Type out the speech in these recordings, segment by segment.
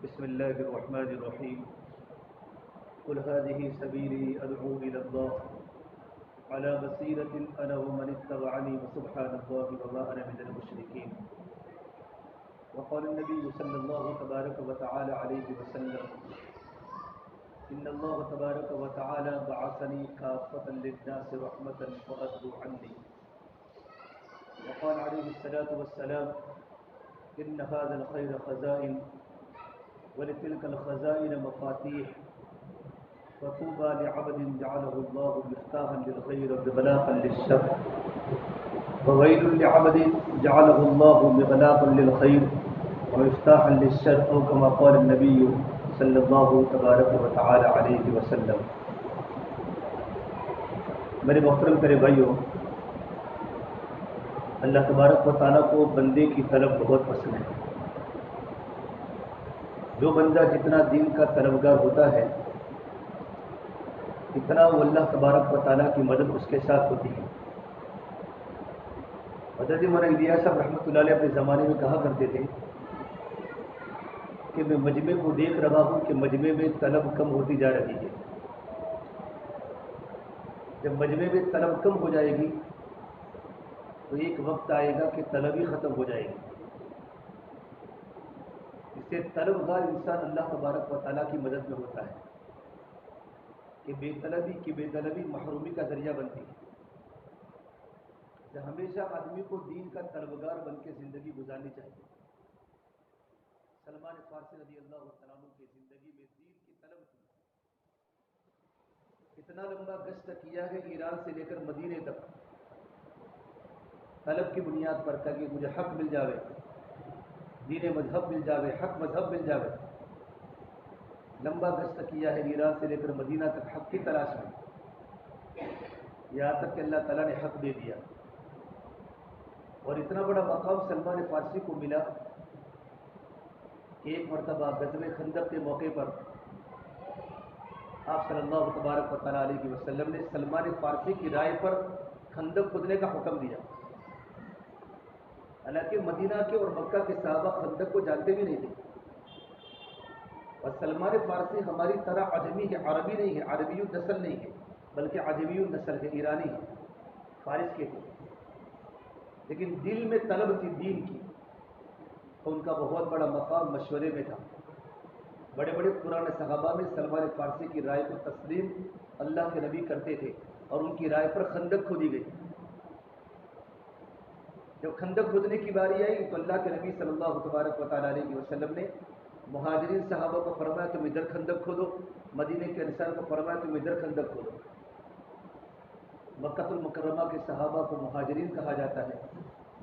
بسم الله الرحمن الرحيم. قل هذه سبيلي أدعو إلى الله على بصيرة أنا ومن اتبعني وسبحان الله وما أنا من المشركين. وقال النبي صلى الله تبارك وتعالى عليه وسلم: إن الله تبارك وتعالى بعثني كافة للناس رحمة فأرجو عني. وقال عليه الصلاة والسلام: إن هذا الخير خزائن ولتلك الخزائن مفاتيح فطوبى لعبد جعله الله مفتاحا للخير ومغلاقا للشر وويل لعبد جعله الله مغلاقا للخير ومفتاحا للشر أو كما قال النبي صلی اللہ تبارک و تعالی علیہ وسلم. میرے محترم پیارے بھائیوں، اللہ تبارک و تعالیٰ کو بندے کی طلب بہت پسند ہے. جو بندہ جتنا دین کا طلبگار ہوتا ہے اتنا وہ اللہ تبارک و تعالیٰ کی مدد اس کے ساتھ ہوتی ہے. حضرت مولانا الیاس صاحب رحمۃ اللہ علیہ اپنے زمانے میں کہا کرتے تھے کہ میں مجمع کو دیکھ رہا ہوں کہ مجمع میں طلب کم ہوتی جا رہی ہے. جب مجمع میں طلب کم ہو جائے گی تو ایک وقت آئے گا کہ طلب ہی ختم ہو جائے گی. اس سے طلبگار انسان اللہ تبارک و تعالیٰ کی مدد میں ہوتا ہے کہ بے طلبی محرومی کا ذریعہ بنتی ہے. ہمیشہ آدمی کو دین کا طلبگار بن کے زندگی گزارنی چاہیے. سلمان فارسی رضی اللہ تعالیٰ عنہ کی زندگی میں دین کی طلب تھی. اتنا لمبا گشت کیا ہے ایران سے لے کر مدینے تک طلب کی بنیاد پر تھا کہ مجھے حق مل جاوے، دین مذہب مل جاوے، حق مذہب مل جاوے. لمبا گشت کیا ہے ایران سے لے کر مدینہ تک حق کی تلاش میں، یہاں تک کہ اللہ تعالیٰ نے حق دے دیا. اور اتنا بڑا مقام سلمان فارسی کو ملا کہ ایک مرتبہ غزوہ خندق کے موقع پر آپ صلی اللہ تبارک و تعالیٰ علیہ وسلم نے سلمان فارسی کی رائے پر خندق کھودنے کا حکم دیا. حالانکہ مدینہ کے اور مکہ کے صحابہ خندق کو جانتے بھی نہیں تھے. اور سلمان فارسی ہماری طرح عجمی ہے، عربی نہیں ہے، عربی النسل نہیں ہے، بلکہ عجمی النسل ہے، ایرانی ہے، فارس کے تھے. لیکن دل میں طلب تھی دین کی، تو ان کا بہت بڑا مقام مشورے میں تھا. بڑے بڑے پرانے صحابہ میں سلمان فارسی کی رائے کو تسلیم اللہ کے نبی کرتے تھے اور ان کی رائے پر خندق کھودی گئی. جب خندق کھودنے کی باری آئی تو اللہ کے نبی صلی اللہ تبارک و تعالیٰ علیہ وسلم نے مہاجرین صحابہ کو فرمایا تم ادھر خندق کھودو، مدینے کے انصار کو فرمایا تم ادھر خندق کھودو. مکہ المکرمہ کے صحابہ کو مہاجرین کہا جاتا ہے،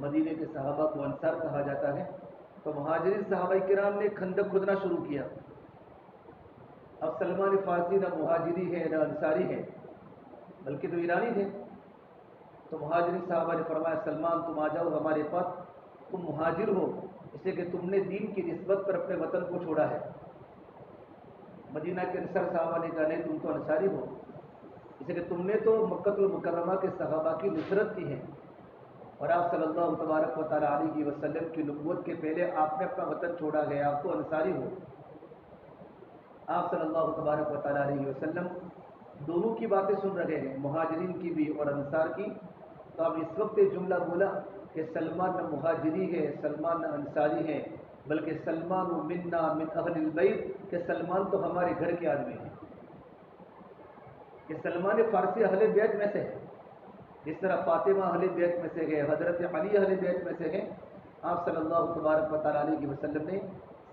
مدینے کے صحابہ کو انصار کہا جاتا ہے. تو مہاجرین صحابہ کرام نے خندق کھودنا شروع کیا. اب سلمان فارسی نہ مہاجری ہے نہ انصاری ہے، بلکہ تو ایرانی تھے. تو مہاجرین صحابہ نے فرمایا سلمان تم آ جاؤ ہمارے پاس، تم مہاجر ہو اس لیے کہ تم نے دین کی نسبت پر اپنے وطن کو چھوڑا ہے. مدینہ کے انصار صحابہ نے کہا نہیں تم تو انصاری ہو اس لیے کہ تم نے تو مکہ المکرمہ کے صحابہ کی نصرت کی ہے، اور آپ صلی اللہ تبارک و تعالیٰ علیہ وسلم کی نبوت کے پہلے آپ نے اپنا وطن چھوڑا گیا، آپ تو انصاری ہو. آپ صلی اللہ تبارک و تعالیٰ علیہ وسلم دونوں کی باتیں سن رہے ہیں، مہاجرین کی بھی اور انصار کی. تو اب اس وقت یہ جملہ بولا کہ سلمان نہ مہاجری ہے، سلمان نہ انصاری ہے، بلکہ سلمان منا من اہل البیت، کہ سلمان تو ہمارے گھر کے آدمی ہیں. کہ سلمان فارسی اہل بیت میں سے ہے، جس طرح فاطمہ اہل بیت میں سے ہے، حضرت علی اہل بیت میں سے ہے. آپ صلی اللہ تبارک و تعالیٰ علیہ وسلم نے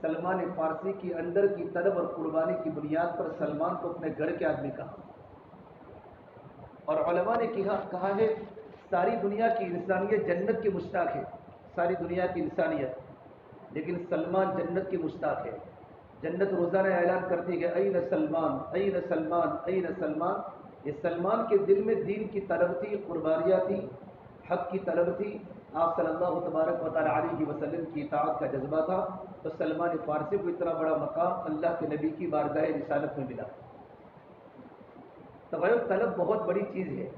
سلمان فارسی کی اندر کی طلب اور قربانی کی بنیاد پر سلمان کو اپنے گھر کے آدمی کہا. اور علماء نے کہا ہے ساری دنیا کی انسانیت جنت کی مشتاق ہے، ساری دنیا کی انسانیت، لیکن سلمان جنت کی مشتاق ہے. جنت روزانہ اعلان کرتی ہے N Salman N Salman N Salman. یہ سلمان کے دل میں دین کی طلب تھی، قربانیاں تھی، حق کی طلب تھی، آپ صلی اللہ تبارک و تعالیٰ علیہ وسلم کی اطاعت کا جذبہ تھا. تو سلمان فارسی کو اتنا بڑا مقام اللہ کے نبی کی بارگاہ رسالت میں ملا. تو طلب بہت بڑی چیز ہے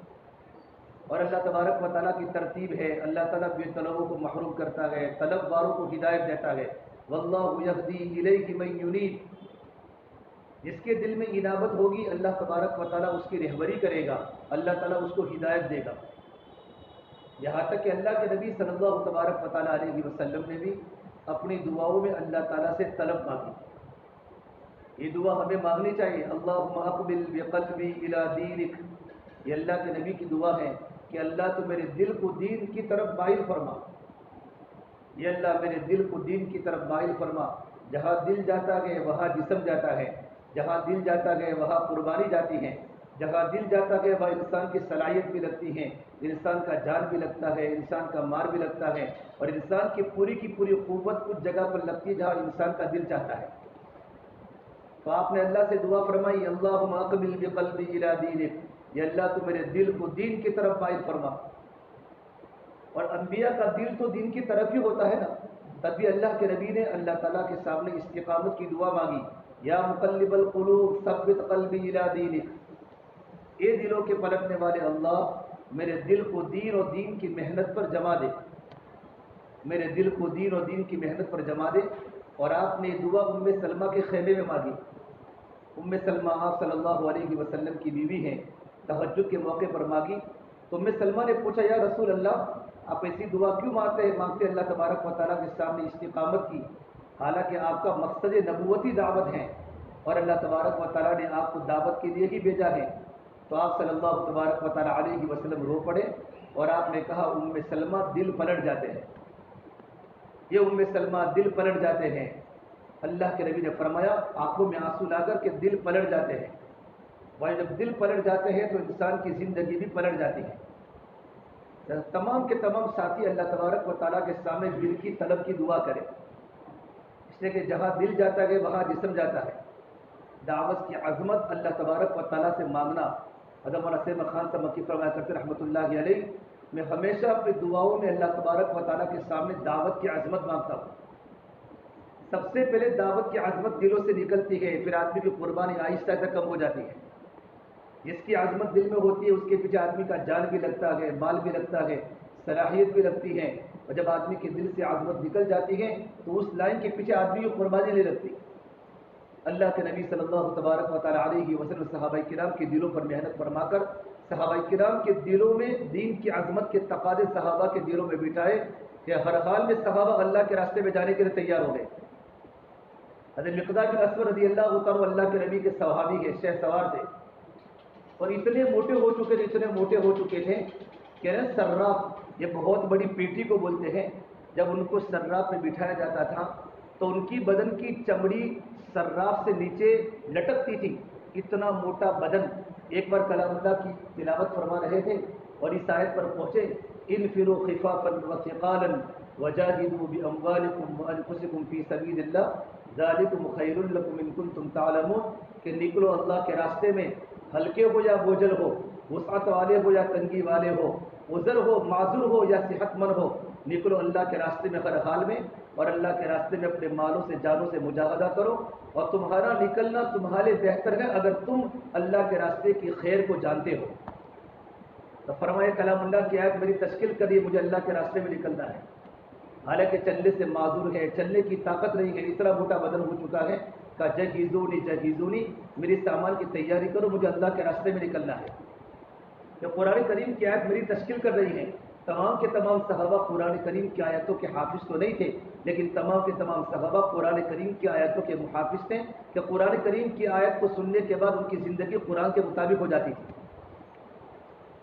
اور اللہ تبارک و تعالیٰ کی ترتیب ہے. اللہ تعالیٰ بے طلبوں کو محروم کرتا ہے، طلب والوں کو ہدایت دیتا ہے. واللہ یہدی الیہ من ینیب، جس کے دل میں انابت ہوگی اللہ تبارک و تعالیٰ اس کی رہبری کرے گا، اللہ تعالیٰ اس کو ہدایت دے گا۔ یہاں تک کہ اللہ کے نبی صلی اللہ تبارک و تعالیٰ علیہ وسلم نے بھی اپنی دعاؤں میں اللہ تعالیٰ سے طلب مانگی۔ یہ دعا ہمیں مانگنی چاہیے، اللہم اقبل بقلبی الی دینک، یہ اللہ کے نبی کی دعا ہے کہ اللہ تو میرے دل کو دین کی طرف مائل فرما، یہ اللہ میرے دل کو دین کی طرف مائل فرما۔ جہاں دل جاتا ہے وہاں جسم جاتا ہے، جہاں دل جاتا ہے وہاں قربانی جاتی ہے، جہاں دل جاتا ہے وہاں انسان کی صلاحیت بھی لگتی ہے، انسان کا جان بھی لگتا ہے، انسان کا مال بھی لگتا ہے، اور انسان کی پوری قوت اس جگہ پر لگتی ہے جہاں انسان کا دل چاہتا ہے۔ تو آپ نے اللہ سے دعا فرمائی، اللہم اقبل بقلبی الی دینک، یہ اللہ تو میرے دل کو دین کی طرف مائل فرما۔ اور انبیاء کا دل تو دین کی طرف ہی ہوتا ہے نا، تب بھی اللہ کے نبی نے اللہ تعالیٰ کے سامنے استقامت کی دعا مانگی، یا مقلب القلوب ثبت قلبی الی دینک، اے دلوں کے پلٹنے والے اللہ میرے دل کو دین اور دین کی محنت پر جما دے، میرے دل کو دین اور دین کی محنت پر جما دے۔ اور آپ نے یہ دعا ام سلمہ کے خیمے میں مانگی۔ ام سلمہ آپ صلی اللہ علیہ وسلم کی بیوی ہیں، تہجد کے موقع پر مانگی تو ام سلمہ نے پوچھا، یا رسول اللہ آپ ایسی دعا کیوں مانگتے اللہ تبارک و تعالیٰ کے سامنے استقامت کی، حالانکہ آپ کا مقصد نبوتی دعوت ہے اور اللہ تبارک و تعالیٰ نے آپ کو دعوت کے لیے ہی بھیجا ہے۔ تو آپ صلی اللہ تبارک و تعالیٰ علیہ وسلم رو پڑے اور آپ نے کہا، ام سلمہ دل پلٹ جاتے ہیں، یہ ام سلمہ دل پلٹ جاتے ہیں۔ اللہ کے نبی نے فرمایا آنکھوں میں آنسو لا کر کہ دل پلٹ جاتے ہیں، اور جب دل پلٹ جاتے ہیں تو انسان کی زندگی بھی پلٹ جاتی ہے۔ تمام کے تمام ساتھی اللہ تبارک و تعالیٰ کے سامنے دل کی طلب کی دعا کرے، اس لیے کہ جہاں دل جاتا ہے وہاں جسم جاتا ہے۔ دعوت کی عظمت اللہ تبارک و تعالیٰ سے مانگنا، حضرت مولانا سید خان صاحب مکی فرمایا کرتے رحمۃ اللہ علیہ، میں ہمیشہ اپنی دعاؤں میں اللہ تبارک و تعالیٰ کے سامنے دعوت کی عظمت مانگتا ہوں۔ سب سے پہلے دعوت کی عظمت دلوں سے نکلتی ہے، پھر آدمی کی قربانی آہستہ آہستہ کم ہو جاتی ہے۔ جس کی عظمت دل میں ہوتی ہے اس کے پیچھے آدمی کا جان بھی لگتا ہے، مال بھی لگتا ہے، صلاحیت بھی لگتی ہے، اور جب آدمی کے دل سے عظمت نکل جاتی ہے تو اس لائن کے پیچھے آدمی کی قربانی نہیں لگتی۔ اللہ کے نبی صلی اللہ تبارک و تعالیٰ علیہ وسلم صحابہ کرام کے دلوں پر محنت فرما کر صحابہ کرام کے دلوں میں دین کی عظمت کے تقاضے صحابہ کے دلوں میں بٹھائے کہ ہر حال میں صحابہ اللہ کے راستے میں جانے کے لیے تیار ہو گئے۔ حضرت مقداد بن اسود رضی اللہ تعالیٰ اللہ کے نبی کے صحابی کے شہ سوار تھے، اور اتنے موٹے ہو چکے تھے کہ سراف، یہ بہت بڑی پیٹی کو بولتے ہیں، جب ان کو سراف میں بٹھایا جاتا تھا تو ان کی بدن کی چمڑی سراف سے نیچے لٹکتی تھی، اتنا موٹا بدن۔ ایک بار کلام اللہ کی تلاوت فرما رہے تھے اور اس آیت پر پہنچے، انفروا خفافا وثقالا وجاہدوا باموالکم وانفسکم فی سبیل اللہ ذالکم خیر لکم ان کنتم تعلمون، کہ نکلو اللہ کے راستے میں، ہلکے ہو یا بوجھل ہو، وسعت والے ہو یا تنگی والے ہو، عذر ہو معذور ہو یا صحت مند ہو، نکلو اللہ کے راستے میں ہر حال میں، اور اللہ کے راستے میں اپنے مالوں سے جانوں سے مجاہدہ کرو، اور تمہارا نکلنا تمہارے بہتر ہے اگر تم اللہ کے راستے کی خیر کو جانتے ہو۔ تو فرمائے کلام اللہ کی آیت میری تشکیل کریے، مجھے اللہ کے راستے میں نکلنا ہے، حالانکہ چلنے سے معذور ہے، چلنے کی طاقت نہیں ہے، اتنا موٹا بدن ہو چکا ہے، کہا جہیزونی میری سامان کی تیاری کرو، مجھے اللہ کے راستے میں نکلنا ہے۔ یہ قرآن کریم کی آیت میری تشکیل کر رہی ہے۔ تمام کے تمام صحابہ قرآن کریم کی آیتوں کے حافظ تو نہیں تھے، لیکن تمام کے تمام صحابہ قرآن کریم کی آیتوں کے محافظ تھے کہ قرآن کریم کی آیت کو سننے کے بعد ان کی زندگی قرآن کے مطابق ہو جاتی تھی۔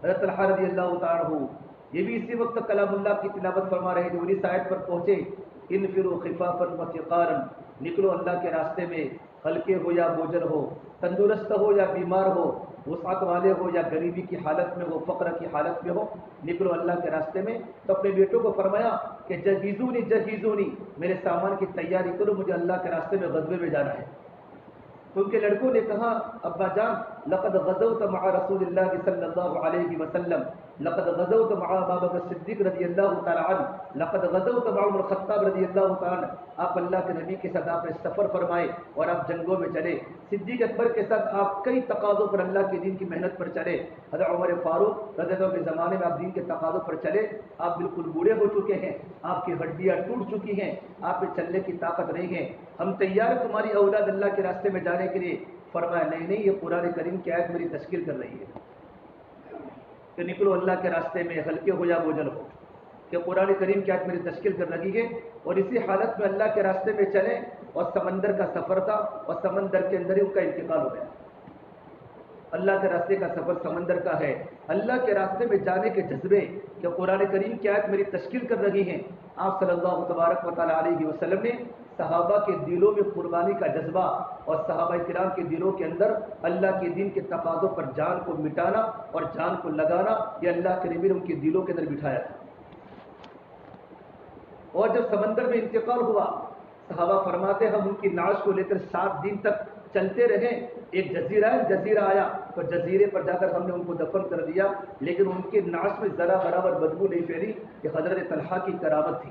حضرت طلحہ رضی اللہ تعالیٰ عنہ یہ بھی اسی وقت کلام اللہ کی تلاوت فرما رہے تھے، اس آیت پر پہنچے، انفروا خفافا وثقالا، نکلو اللہ کے راستے میں، ہلکے ہو یا بوجھل ہو، تندرست ہو یا بیمار ہو، وسعت والے ہو یا غریبی کی حالت میں ہو، فقر کی حالت میں ہو، نکلو اللہ کے راستے میں۔ تو اپنے بیٹوں کو فرمایا کہ جہیزونی میرے سامان کی تیاری کرو، مجھے اللہ کے راستے میں غزوے میں جانا ہے۔ تو ان کے لڑکوں نے کہا ابا جان لقد غزوت مع رسول اللہ صلی اللہ علیہ وسلم، لقد غزوت مع ابو بکر صدیق رضی اللہ تعالی عنہ، لقد غزوت مع عمر الخطاب رضی اللہ تعالی عنہ۔ آپ اللہ کے نبی کے ساتھ آپ نے سفر فرمائے اور آپ جنگوں میں چلے، صدیق اکبر کے ساتھ آپ کئی تقاضوں پر اللہ کے دین کی محنت پر چلے، حضرت عمر فاروق رضی اللہ عنہ کے زمانے میں آپ دین کے تقاضوں پر چلے، آپ بالکل بوڑھے ہو چکے ہیں، آپ کی ہڈیاں ٹوٹ چکی ہیں، آپ میں چلنے کی طاقت نہیں ہے، ہم تیار ہیں تمہاری اولاد اللہ کے راستے میں جانے کے لیے۔ فرمایا نہیں نہیں، یہ قرآن کریم کی آیت میری تشکیل کر رہی ہے کہ نکلو اللہ کے راستے میں، ہلکے ہو یا بوجھل ہو، کہ قرآن کریم کی آیت میری تشکیل کر رہی ہے۔ اور اسی حالت میں اللہ کے راستے میں چلیں، اور سمندر کا سفر تھا اور سمندر کے اندر ہی ان کا انتقال ہو گیا۔ اللہ کے راستے کا سفر سمندر کا ہے، اللہ کے راستے میں جانے کے جذبے کہ قرآن کریم کی آیت میری تشکیل کر رہی ہیں۔ آپ صلی اللہ تبارک و تعالیٰ علیہ وسلم نے صحابہ کے دلوں میں قربانی کا جذبہ اور صحابہ کرام کے دلوں کے اندر اللہ کے دین کے تقاضوں پر جان کو مٹانا اور جان کو لگانا، یہ اللہ کے نبی نے ان کے دلوں کے اندر بٹھایا تھا۔ اور جب سمندر میں انتقال ہوا، صحابہ فرماتے ہم ان کی نعش کو لے کر 7 دن تک چلتے رہے، ایک جزیرہ ہے، جزیرہ آیا تو جزیرے پر جا کر ہم نے ان کو دفن کر دیا، لیکن ان کے نعش میں ذرا برابر بدبو نہیں پھیلی، کہ حضرت طلحہ کی کرامت تھی۔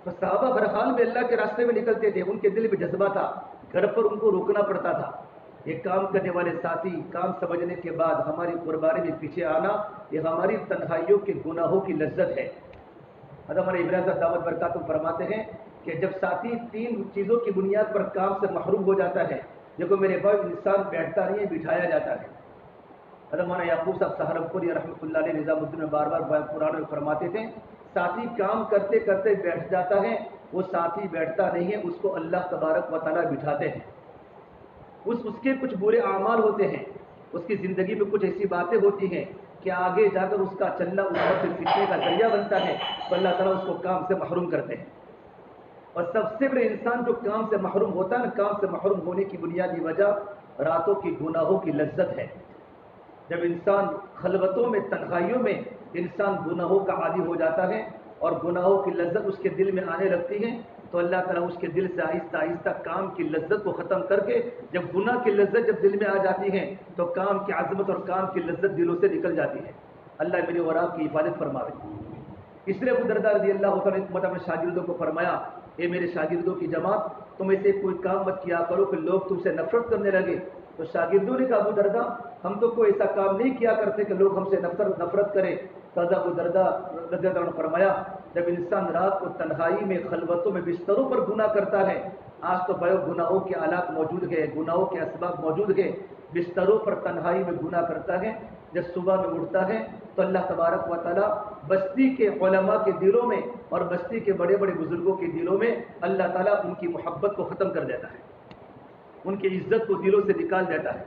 تو صحابہ ہر حال میں اللہ کے راستے میں نکلتے تھے، ان کے دل میں جذبہ تھا، گھر پر ان کو روکنا پڑتا تھا۔ یہ کام کرنے والے ساتھی کام سمجھنے کے بعد ہماری قربانی میں پیچھے آنا، یہ ہماری تنہائیوں کے گناہوں کی لذت ہے۔ حضرت ہمارے ابراہیم صاحب دعوت برکاتہ فرماتے ہیں کہ جب ساتھی 3 چیزوں کی بنیاد پر کام سے محروم ہو جاتا ہے، دیکھو میرے بھائی، انسان بیٹھتا نہیں ہے، بٹھایا جاتا ہے۔ حضرت مولانا یعقوب صاحب سہارنپوری رحمۃ اللہ علیہ نظام الدین میں بار بار قرآن میں فرماتے تھے، ساتھی کام کرتے کرتے بیٹھ جاتا ہے، وہ ساتھی بیٹھتا نہیں ہے، اس کو اللہ تبارک و تعالیٰ بٹھاتے ہیں۔ اس کے کچھ برے اعمال ہوتے ہیں، اس کی زندگی میں کچھ ایسی باتیں ہوتی ہیں کہ آگے جا کر اس کا چلنا اس وقت فتنے کا ذریعہ بنتا ہے، تو اللہ تعالیٰ اس کو کام سے محروم کرتے ہیں۔ اور سب سے بڑے انسان جو کام سے محروم ہوتا ہے نا، کام سے محروم ہونے کی بنیادی وجہ راتوں کی گناہوں کی لذت ہے۔ جب انسان خلوتوں میں، تنہائیوں میں انسان گناہوں کا عادی ہو جاتا ہے اور گناہوں کی لذت اس کے دل میں آنے لگتی ہے، تو اللہ تعالیٰ اس کے دل سے آہستہ آہستہ کام کی لذت کو ختم کر کے، جب گناہ کی لذت جب دل میں آ جاتی ہے تو کام کی عظمت اور کام کی لذت دلوں سے نکل جاتی ہے۔ اللہ میرے اور آپ کی حفاظت فرمائے۔ اس لیے ابو درداء رضی اللہ تعالیٰ نے اپنے شاگردوں کو فرمایا، اے میرے شاگردوں کی جماعت، تم ایسے کوئی کام مت کیا کرو کہ لوگ تم سے نفرت کرنے لگے۔ تو شاگردوں نے کہا ابو درداء، ہم تو کوئی ایسا کام نہیں کیا کرتے کہ لوگ ہم سے نفرت کریں۔ قضا ابو درداء رضی اللہ عنہ نے فرمایا، جب انسان رات کو تنہائی میں، خلوتوں میں، بستروں پر گناہ کرتا ہے، آج تو بڑے گناہوں کے آلات موجود ہیں، گناہوں کے اسباب موجود ہیں، بستروں پر تنہائی میں گناہ کرتا ہے، جب صبح میں اٹھتا ہے تو اللہ تبارک و تعالیٰ بستی کے علماء کے دلوں میں اور بستی کے بڑے بڑے بزرگوں کے دلوں میں اللہ تعالیٰ ان کی محبت کو ختم کر دیتا ہے، ان کی عزت کو دلوں سے نکال دیتا ہے۔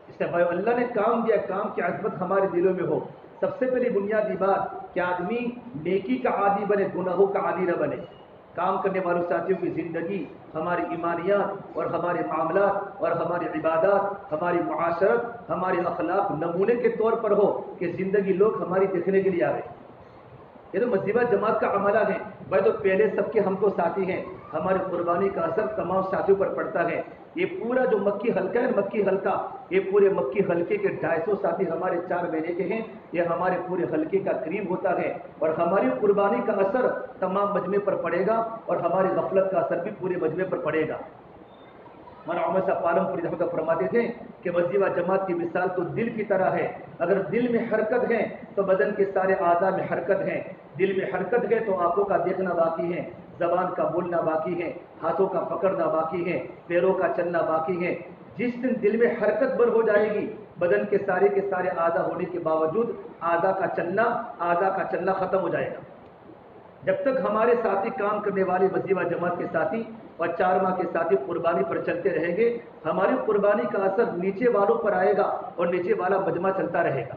اس سے بھائی اللہ نے کام دیا، کام کی عظمت ہمارے دلوں میں ہو۔ سب سے پہلی بنیادی بات کہ آدمی نیکی کا عادی بنے، گناہوں کا عادی نہ بنے۔ کام کرنے والوں ساتھیوں کی زندگی ہماری ایمانیات اور ہمارے معاملات اور ہماری عبادات، ہماری معاشرت، ہمارے اخلاق نمونے کے طور پر ہو کہ زندگی لوگ ہماری دیکھنے کے لیے آئے۔ یہ تو مسجد جماعت کا عملہ ہے بھائی، تو پہلے سب کے ہم تو ساتھی ہیں، ہماری قربانی کا اثر تمام ساتھیوں پر پڑتا ہے۔ یہ پورا جو مکی حلقہ ہے، مکی حلقہ، یہ پورے مکی حلقے کے 250 ساتھی ہمارے 4 مہینے کے ہیں، یہ ہمارے پورے حلقے کا قریب ہوتا ہے، اور ہماری قربانی کا اثر تمام مجمع پر پڑے گا اور ہماری غفلت کا اثر بھی پورے مجمع پر پڑے گا۔ مولانا عمر صاحب پالم پوری رحمۃ اللہ فرماتے تھے کہ مسجد و جماعت کی مثال تو دل کی طرح ہے، اگر دل میں حرکت ہے تو بدن کے سارے اعضاء میں حرکت ہے، دل میں حرکت ہے تو آنکھوں کا دیکھنا باقی ہے، زبان کا بولنا باقی ہے، ہاتھوں کا پکڑنا باقی ہے، پیروں کا چلنا باقی ہے۔ جس دن دل میں حرکت بند ہو جائے گی، بدن کے سارے اعضاء ہونے کے باوجود اعضاء کا چلنا ختم ہو جائے گا۔ جب تک ہمارے ساتھی کام کرنے والے مسجد و جماعت کے ساتھی اور 4 ماہ کے ساتھی قربانی پر چلتے رہیں گے، ہماری قربانی کا اثر نیچے والوں پر آئے گا اور نیچے والا مجمع چلتا رہے گا۔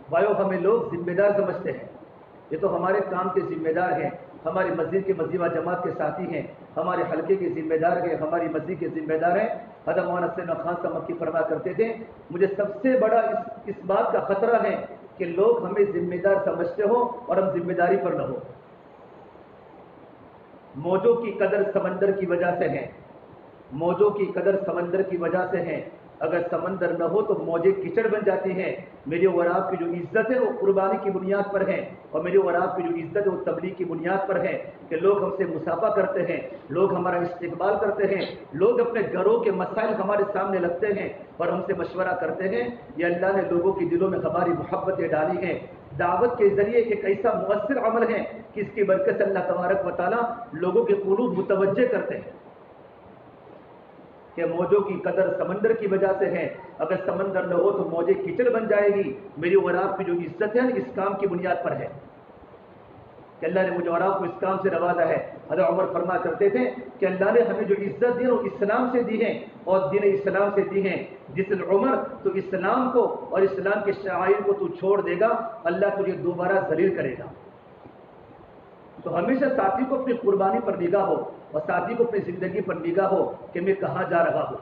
بھائیو، ہمیں لوگ ذمہ دار سمجھتے ہیں، یہ تو ہمارے کام کے ذمہ دار ہیں، ہماری مسجد کے مسجد و جماعت کے ساتھی ہیں، ہمارے حلقے کے ذمہ دار ہیں، ہماری مسجد کے ذمہ دار ہیں۔ حضرت مولانا حسین خان صاحب مکی فرمایا کرتے تھے، مجھے سب سے بڑا اس بات کا خطرہ ہے کہ لوگ ہمیں ذمہ دار سمجھتے ہو اور ہم ذمہ داری پر نہ ہو۔ موجوں کی قدر سمندر کی وجہ سے ہے، موجوں کی قدر سمندر کی وجہ سے ہے، اگر سمندر نہ ہو تو موجیں کیچڑ بن جاتی ہیں۔ میری اور آپ کی جو عزت ہے وہ قربانی کی بنیاد پر ہے، اور میری اور آپ کی جو عزت ہے وہ تبلیغ کی بنیاد پر ہے کہ لوگ ہم سے مصافحہ کرتے ہیں، لوگ ہمارا استقبال کرتے ہیں، لوگ اپنے گھروں کے مسائل ہمارے سامنے رکھتے ہیں اور ہم سے مشورہ کرتے ہیں۔ یہ اللہ نے لوگوں کے دلوں میں ہماری محبتیں ڈالی ہیں۔ دعوت کے ذریعے ایک ایسا مؤثر عمل ہے کہ اس کی برکت سے اللہ تبارک و تعالیٰ لوگوں کے قلوب متوجہ کرتے ہیں کہ موجوں کی قدر سمندر کی وجہ سے ہے، اگر سمندر نہ ہو تو موجیں کیچڑ بن جائے گی۔ میری اور آپ کی جو عزت ہے اس کام کی بنیاد پر ہے کہ اللہ نے مجھے اور آپ کو اس کام سے نوازا ہے۔ حضرت عمر فرما کرتے تھے کہ اللہ نے ہمیں جو عزت دی ہے وہ اسلام سے دی ہے اور دین اسلام سے دی ہے۔ جس عمر تو اسلام کو اور اسلام کے شعائر کو تو چھوڑ دے گا، اللہ تجھے دوبارہ ذلیل کرے گا۔ تو ہمیشہ ساتھی کو اپنی قربانی پر نگاہ ہو اور ساتھی کو اپنی زندگی پر نگاہ ہو کہ میں کہاں جا رہا ہوں،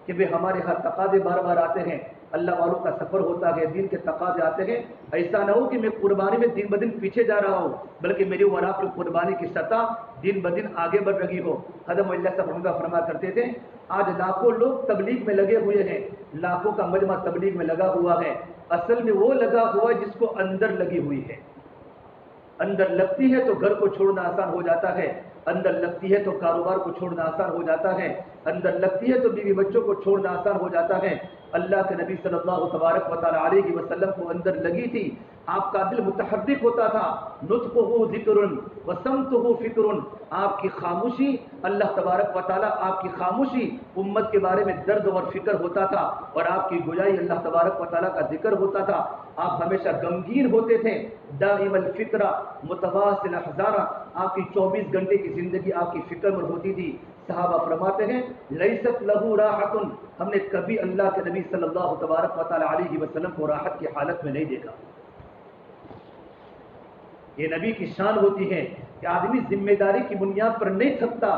کہ وہ ہمارے ہر تقاضے بار بار آتے ہیں، اللہ والوں کا سفر ہوتا ہے، دین کے تقاضے آتے ہیں۔ ایسا نہ ہو کہ میں قربانی میں دن بدن پیچھے جا رہا ہوں، بلکہ میری اور آپ کی قربانی کی سطح دن بدن آگے بڑھ رہی ہو۔ حضرت اللہ صاحب فرما کرتے تھے آج لاکھوں لوگ تبلیغ میں لگے ہوئے ہیں، لاکھوں کا مجمع تبلیغ میں لگا ہوا ہے، اصل میں وہ لگا ہوا ہے جس کو اندر لگی ہوئی ہے۔ اندر لگتی ہے تو گھر کو چھوڑنا آسان ہو جاتا ہے، اندر لگتی ہے تو کاروبار کو چھوڑنا آسان ہو جاتا ہے، اندر لگتی ہے تو بیوی بچوں کو چھوڑنا آسان ہو جاتا ہے۔ اللہ کے نبی صلی اللہ تبارک و تعالی علیہ وسلم کو اندر لگی تھی، آپ کا دل متحرک ہوتا تھا، نطقہ ذکر وصمتہ فکر، آپ کی خاموشی اللہ تبارک و تعالی آپ کی خاموشی امت کے بارے میں درد اور فکر ہوتا تھا، اور آپ کی گویائی اللہ تبارک و تعالی کا ذکر ہوتا تھا۔ آپ ہمیشہ غمگین ہوتے تھے، دائم الفکرہ متواصل احزارہ، آپ کی 24 گھنٹے کی زندگی آپ کی فکر میں ہوتی تھی۔ صحابہ فرماتے ہیں لیست لہ راحت، ہم نے کبھی اللہ کے نبی صلی اللہ تبارک و تعالی علیہ وسلم کو راحت کی حالت میں نہیں دیکھا۔ یہ نبی کی شان ہوتی ہے کہ آدمی ذمہ داری کی بنیاد پر نہیں تھکتا،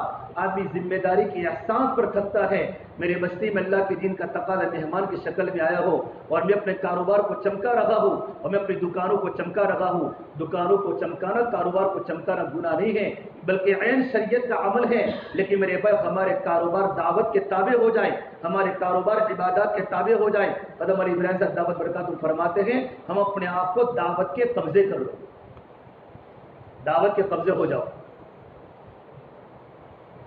آدمی ذمہ داری کے احساس پر تھکتا ہے۔ میرے بستی میں اللہ کے دین کا تقاضا مہمان کی شکل میں آیا ہو اور میں اپنے کاروبار کو چمکا رہا ہوں اور میں اپنی دکانوں کو چمکا رہا ہوں۔ دکانوں کو چمکانا، کاروبار کو چمکانا گناہ نہیں ہے، بلکہ عین شریعت کا عمل ہے۔ لیکن میرے بھائی ہمارے کاروبار دعوت کے تابع ہو جائے، ہمارے کاروبار عبادات کے تابع ہو جائے۔ قدم علی ابراہیم صاحب دعوت برکاتہ فرماتے ہیں ہم اپنے آپ کو دعوت کے قبضے کر لو، دعوت کے قبضے ہو جاؤ،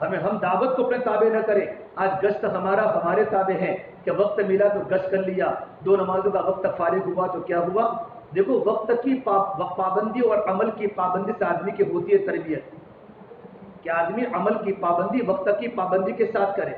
ہم دعوت کو اپنے تابع نہ کریں۔ آج گشت ہمارے تابع ہے کہ وقت ملا تو گشت کر لیا، 2 نمازوں کا وقت فارغ ہوا تو کیا ہوا۔ دیکھو وقت کی پابندی اور عمل کی پابندی سے آدمی کی ہوتی ہے تربیت، کہ آدمی عمل کی پابندی وقت کی پابندی کے ساتھ کرے۔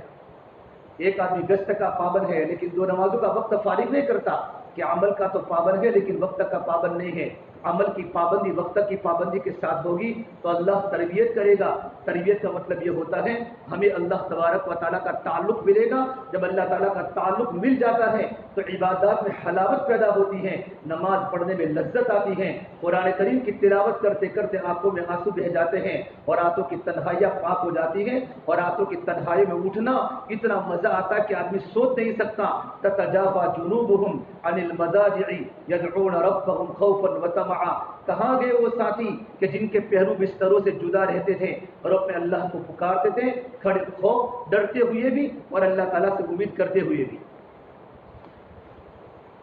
ایک آدمی گشت کا پابند ہے لیکن 2 نمازوں کا وقت فارغ نہیں کرتا، کہ عمل کا تو پابند ہے لیکن وقت کا پابند نہیں ہے۔ عمل کی پابندی وقت کی پابندی کے ساتھ ہوگی تو اللہ تربیت کرے گا۔ تربیت کا مطلب یہ ہوتا ہے ہمیں اللہ تبارک و تعالیٰ کا تعلق ملے گا۔ جب اللہ تعالیٰ کا تعلق مل جاتا ہے تو عبادات میں حلاوت پیدا ہوتی ہے، نماز پڑھنے میں لذت آتی ہے، قرآن کریم کی تلاوت کرتے کرتے آنکھوں میں آنسو بہہ جاتے ہیں اور راتوں کی تنہائیاں پاک ہو جاتی ہیں، اور راتوں کی تنہائی میں اٹھنا اتنا مزہ آتا ہے کہ آدمی سوچ نہیں سکتا۔ تتجافى جنوبهم عن المضاجع يدعون ربهم خوفا وطمعا، کہاں گئے وہ ساتھی کہ جن کے پہلو بستروں سے جدا رہتے تھے اور اپنے اللہ کو پکارتے تھے، کھڑے خوف ڈرتے ہوئے بھی اور اللہ تعالیٰ سے امید کرتے ہوئے بھی۔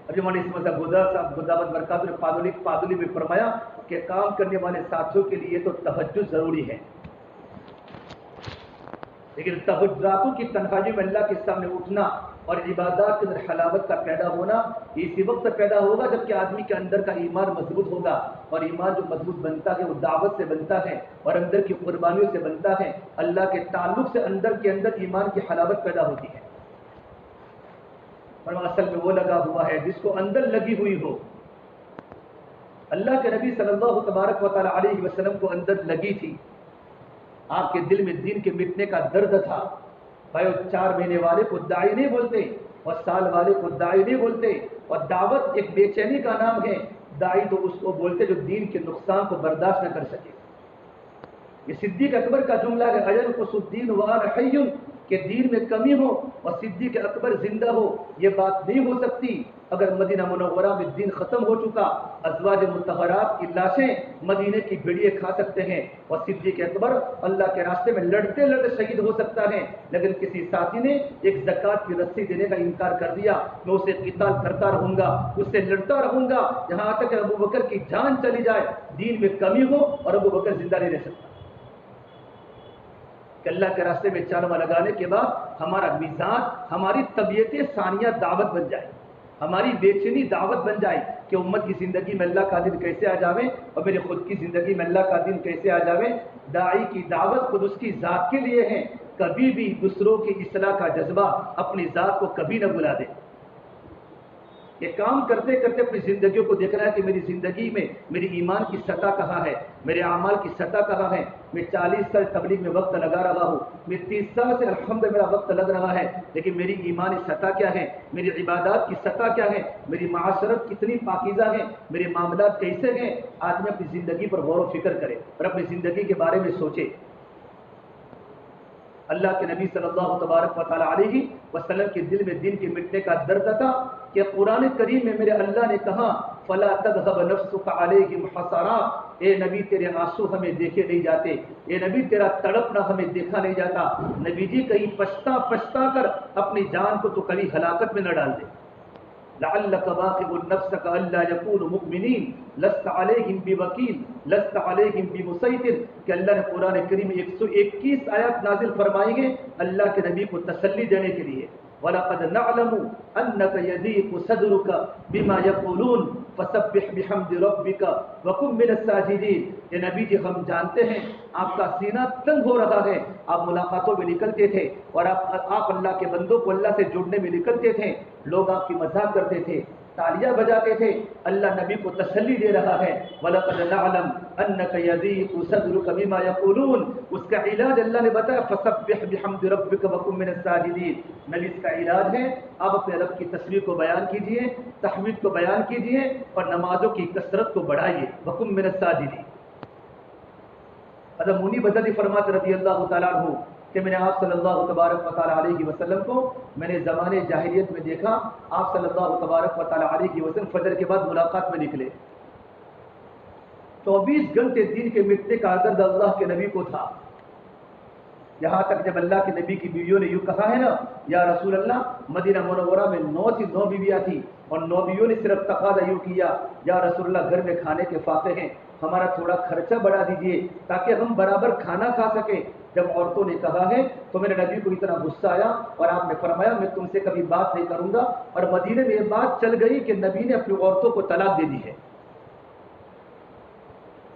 ابھی مولانا اسماعیل صاحب گودار صاحب خداوند برکاتہ نے پادلی میں فرمایا کہ کام کرنے والے ساتھیوں کے لیے تو تہجد ضروری ہے، لیکن راتوں کی تنہائی میں اللہ کے سامنے اٹھنا اور عبادات کے اندر حلاوت کا پیدا ہونا اسی وقت پیدا ہوگا جبکہ آدمی کے اندر کا ایمان مضبوط ہوگا، اور ایمان جو مضبوط بنتا ہے وہ دعوت سے بنتا ہے اور اندر کی قربانیوں سے بنتا ہے، اللہ کے تعلق سے اندر کے اندر ایمان کی حلاوت پیدا ہوتی ہے۔ اور اصل میں وہ لگا ہوا ہے جس کو اندر لگی ہوئی ہو۔ اللہ کے نبی صلی اللہ تبارک و تعالی علیہ وسلم کو اندر لگی تھی، آپ کے دل میں دین کے مٹنے کا درد تھا۔ بھائی 4 مہینے والے کو داعی نہیں بولتے اور سال والے کو داعی نہیں بولتے، اور دعوت ایک بے چینی کا نام ہے۔ داعی تو اس کو بولتے جو دین کے نقصان کو برداشت نہ کر سکے۔ یہ صدیق اکبر کا جملہ ہے، اجنقص الدین وانا حی، کہ کہ دین میں کمی ہو اور صدیق اکبر زندہ ہو، یہ بات نہیں ہو سکتی اگر مدینہ منورہ میں دین ختم ہو چکا۔ ازواج مطہرات کی لاشیں مدینے کی بھیڑیے کھا سکتے ہیں، اور صدیق اکبر اللہ کے راستے میں لڑتے لڑتے شہید ہو سکتا ہے، لیکن کسی ساتھی نے ایک زکوٰۃ کی رسی دینے کا انکار کر دیا، میں اسے قتال کرتا رہوں گا، اس سے لڑتا رہوں گا یہاں تک کہ ابو بکر کی جان چلی جائے، دین میں کمی ہو اور ابو بکر زندہ نہیں رہ سکتا۔ کہ اللہ کے راستے میں چانوا لگانے کے بعد ہمارا مزاج، ہماری طبیعت ثانیہ دعوت بن جائے، ہماری بے چینی دعوت بن جائے کہ امت کی زندگی میں اللہ کا دن کیسے آ جاوے اور میرے خود کی زندگی میں اللہ کا دن کیسے آ جاوے۔ داعی کی دعوت خود اس کی ذات کے لیے ہے، کبھی بھی دوسروں کی اصلاح کا جذبہ اپنی ذات کو کبھی نہ بلا دے۔ یہ کام کرتے کرتے اپنی زندگیوں کو دیکھ رہا ہے کہ میری زندگی میں میری ایمان کی سطح کہاں ہے، میرے اعمال کی سطح کہاں ہے۔ میں 40 سال تبلیغ میں وقت لگا رہا ہوں، میں 30 سال سے الحمد میرا وقت لگ رہا ہے، لیکن میری ایمانی سطح کیا ہے، میری عبادات کی سطح کیا ہے، میری معاشرت کتنی پاکیزہ ہے، میرے معاملات کیسے ہیں۔ آدمی اپنی زندگی پر غور و فکر کرے اور اپنی زندگی کے بارے میں سوچے۔ اللہ کے نبی صلی اللہ تبارک و تعالی علیہ وسلم کے دل میں دین کے مٹنے کا درد تھا کہ قرآن کریم میں میرے اللہ نے کہا فلا تذهب نفسك عليهم حسرا، اے نبی تیرے آنسو ہمیں دیکھے نہیں جاتے، اے نبی تیرا تڑپنا ہمیں دیکھا نہیں جاتا۔ نبی جی کہیں پچھتا پچھتا کر اپنی جان کو تو کبھی ہلاکت میں نہ ڈال دے۔ لعلك باخع نفسك الا يكونوا مؤمنين لست عليهم بوكيل لست عليهم بمسيطر، کہ اللہ نے قرآن کریم میں 121 آیات نازل فرمائی ہیں اللہ کے نبی کو تسلی دینے کے لیے۔ وَلَقَدْ نَعْلَمُ أَنَّكَ يَضِيقُ صَدْرُكَ بِمَا يَقُولُونَ فَسَبِّحْ بِحَمْدِ رَبِّكَ وَكُن مِّنَ السَّاجِدِينَ۔ یہ نبی جی ہم جانتے ہیں آپ کا سینہ تنگ ہو رہا ہے، آپ ملاقاتوں میں نکلتے تھے اور آپ اللہ کے بندوں کو اللہ سے جڑنے میں نکلتے تھے، لوگ آپ کی مذاق کرتے تھے، تالیاں بجاتے تھے، اللہ نبی کو تسلی دے رہا ہے وَلَقَدْ نَعْلَمُ أَنَّكَ يَضِيقُ صَدْرُكَ بِمَا يَقُولُونَ۔ اس کا علاج اللہ نے بتایا فَسَبِّحْ بِحَمْدِ رَبِّكَ وَكُن مِّنَ السَّاجِدِينَ۔ نبی اس کا علاج ہے آپ اپنے رب کی تسبیح کو بیان کیجئے، تحمید کو بیان کیجئے اور نمازوں کی کثرت کو بڑھائیے۔ وَكُن مِّنَ السَّاجِدِينَ۔ حضرت منی بدری فرماتے رضی اللہ تعالیٰ عنہ کہ میں نے آپ صلی اللہ تبارک و تعالیٰ علیہ وسلم کو میں نے زمانے جاہلیت میں دیکھا، آپ صلی اللہ تبارک و تعالیٰ علیہ وسلم فجر کے بعد ملاقات میں نکلے، 24 گھنٹے دین کے مٹنے کا درد اللہ کے نبی کو تھا، یہاں تک جب اللہ کے نبی کی بیویوں نے یوں کہا ہے نا یا رسول اللہ، مدینہ منورہ میں 9 بیویاں تھیں اور 9 بیویوں نے صرف تقاضا یوں کیا یا رسول اللہ گھر میں کھانے کے فاقے ہیں، ہمارا تھوڑا خرچہ بڑھا دیجئے تاکہ ہم برابر کھانا کھا سکیں۔ جب عورتوں نے کہا ہے تو میرے نبی کو اتنا غصہ آیا اور آپ نے فرمایا میں تم سے کبھی بات نہیں کروں گا، اور مدینے میں یہ بات چل گئی کہ نبی نے اپنی عورتوں کو طلاق دے دی ہے۔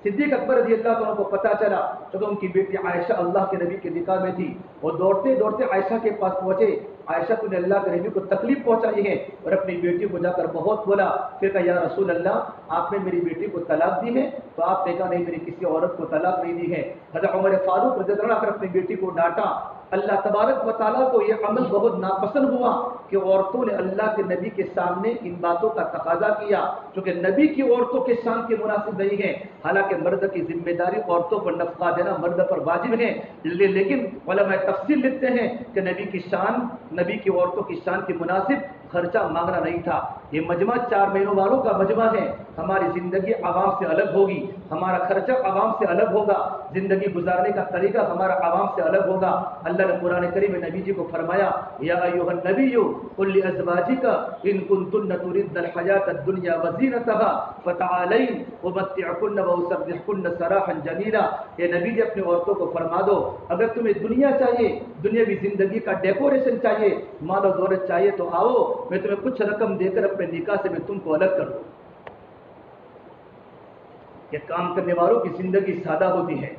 صدیق اکبر رضی اللہ عنہ کو پتہ چلا جب ان کی بیٹی عائشہ اللہ کے نبی کے نکاح میں تھی، وہ دوڑتے دوڑتے عائشہ کے پاس پہنچے، عائشہ تو نے اللہ کے نبی کو تکلیف پہنچائی ہے، اور اپنی بیٹی کو جا کر بہت بولا، پھر کہا یا رسول اللہ آپ نے میری بیٹی کو طلاق دی ہے؟ تو آپ نے کہا نہیں میری کسی عورت کو طلاق نہیں دی ہے۔ حضرت عمر فاروق رضی اللہ عنہ اپنی بیٹی کو ڈانٹا، اللہ تبارک و تعالیٰ کو یہ عمل بہت ناپسند ہوا کہ عورتوں نے اللہ کے نبی کے سامنے ان باتوں کا تقاضا کیا جو کہ نبی کی عورتوں کے شان کے مناسب نہیں ہے، حالانکہ مرد کی ذمہ داری عورتوں پر نفقہ دینا مرد پر واجب ہے، لیکن علماء تفصیل لکھتے ہیں کہ نبی کی شان، نبی کی عورتوں کی شان کے مناسب خرچہ مانگنا نہیں تھا۔ یہ مجمع 4 مہینوں والوں کا مجمع ہے، ہماری زندگی عوام سے الگ ہوگی، ہمارا خرچہ عوام سے الگ ہوگا، زندگی گزارنے کا طریقہ ہمارا عوام سے الگ ہوگا۔ اللہ نے قرآن کریم میں نبی جی کو فرمایا یا ایھا النبی قل لازواجک ان کنتن تردن الحیاۃ الدنیا وزینتها فتعالین امتعکن واسرحکن سراحا جمیلا۔ یہ نبی جی اپنی عورتوں کو فرما دو اگر تمہیں دنیا چاہیے، دنیاوی زندگی کا ڈیکوریشن چاہیے، مال و دولت چاہیے تو آؤ، میں تمہیں کچھ رقم دے کر اپنے نکاح سے میں تم کو الگ کر دوں۔ یہ کام کرنے والوں کی زندگی سادہ ہوتی ہے۔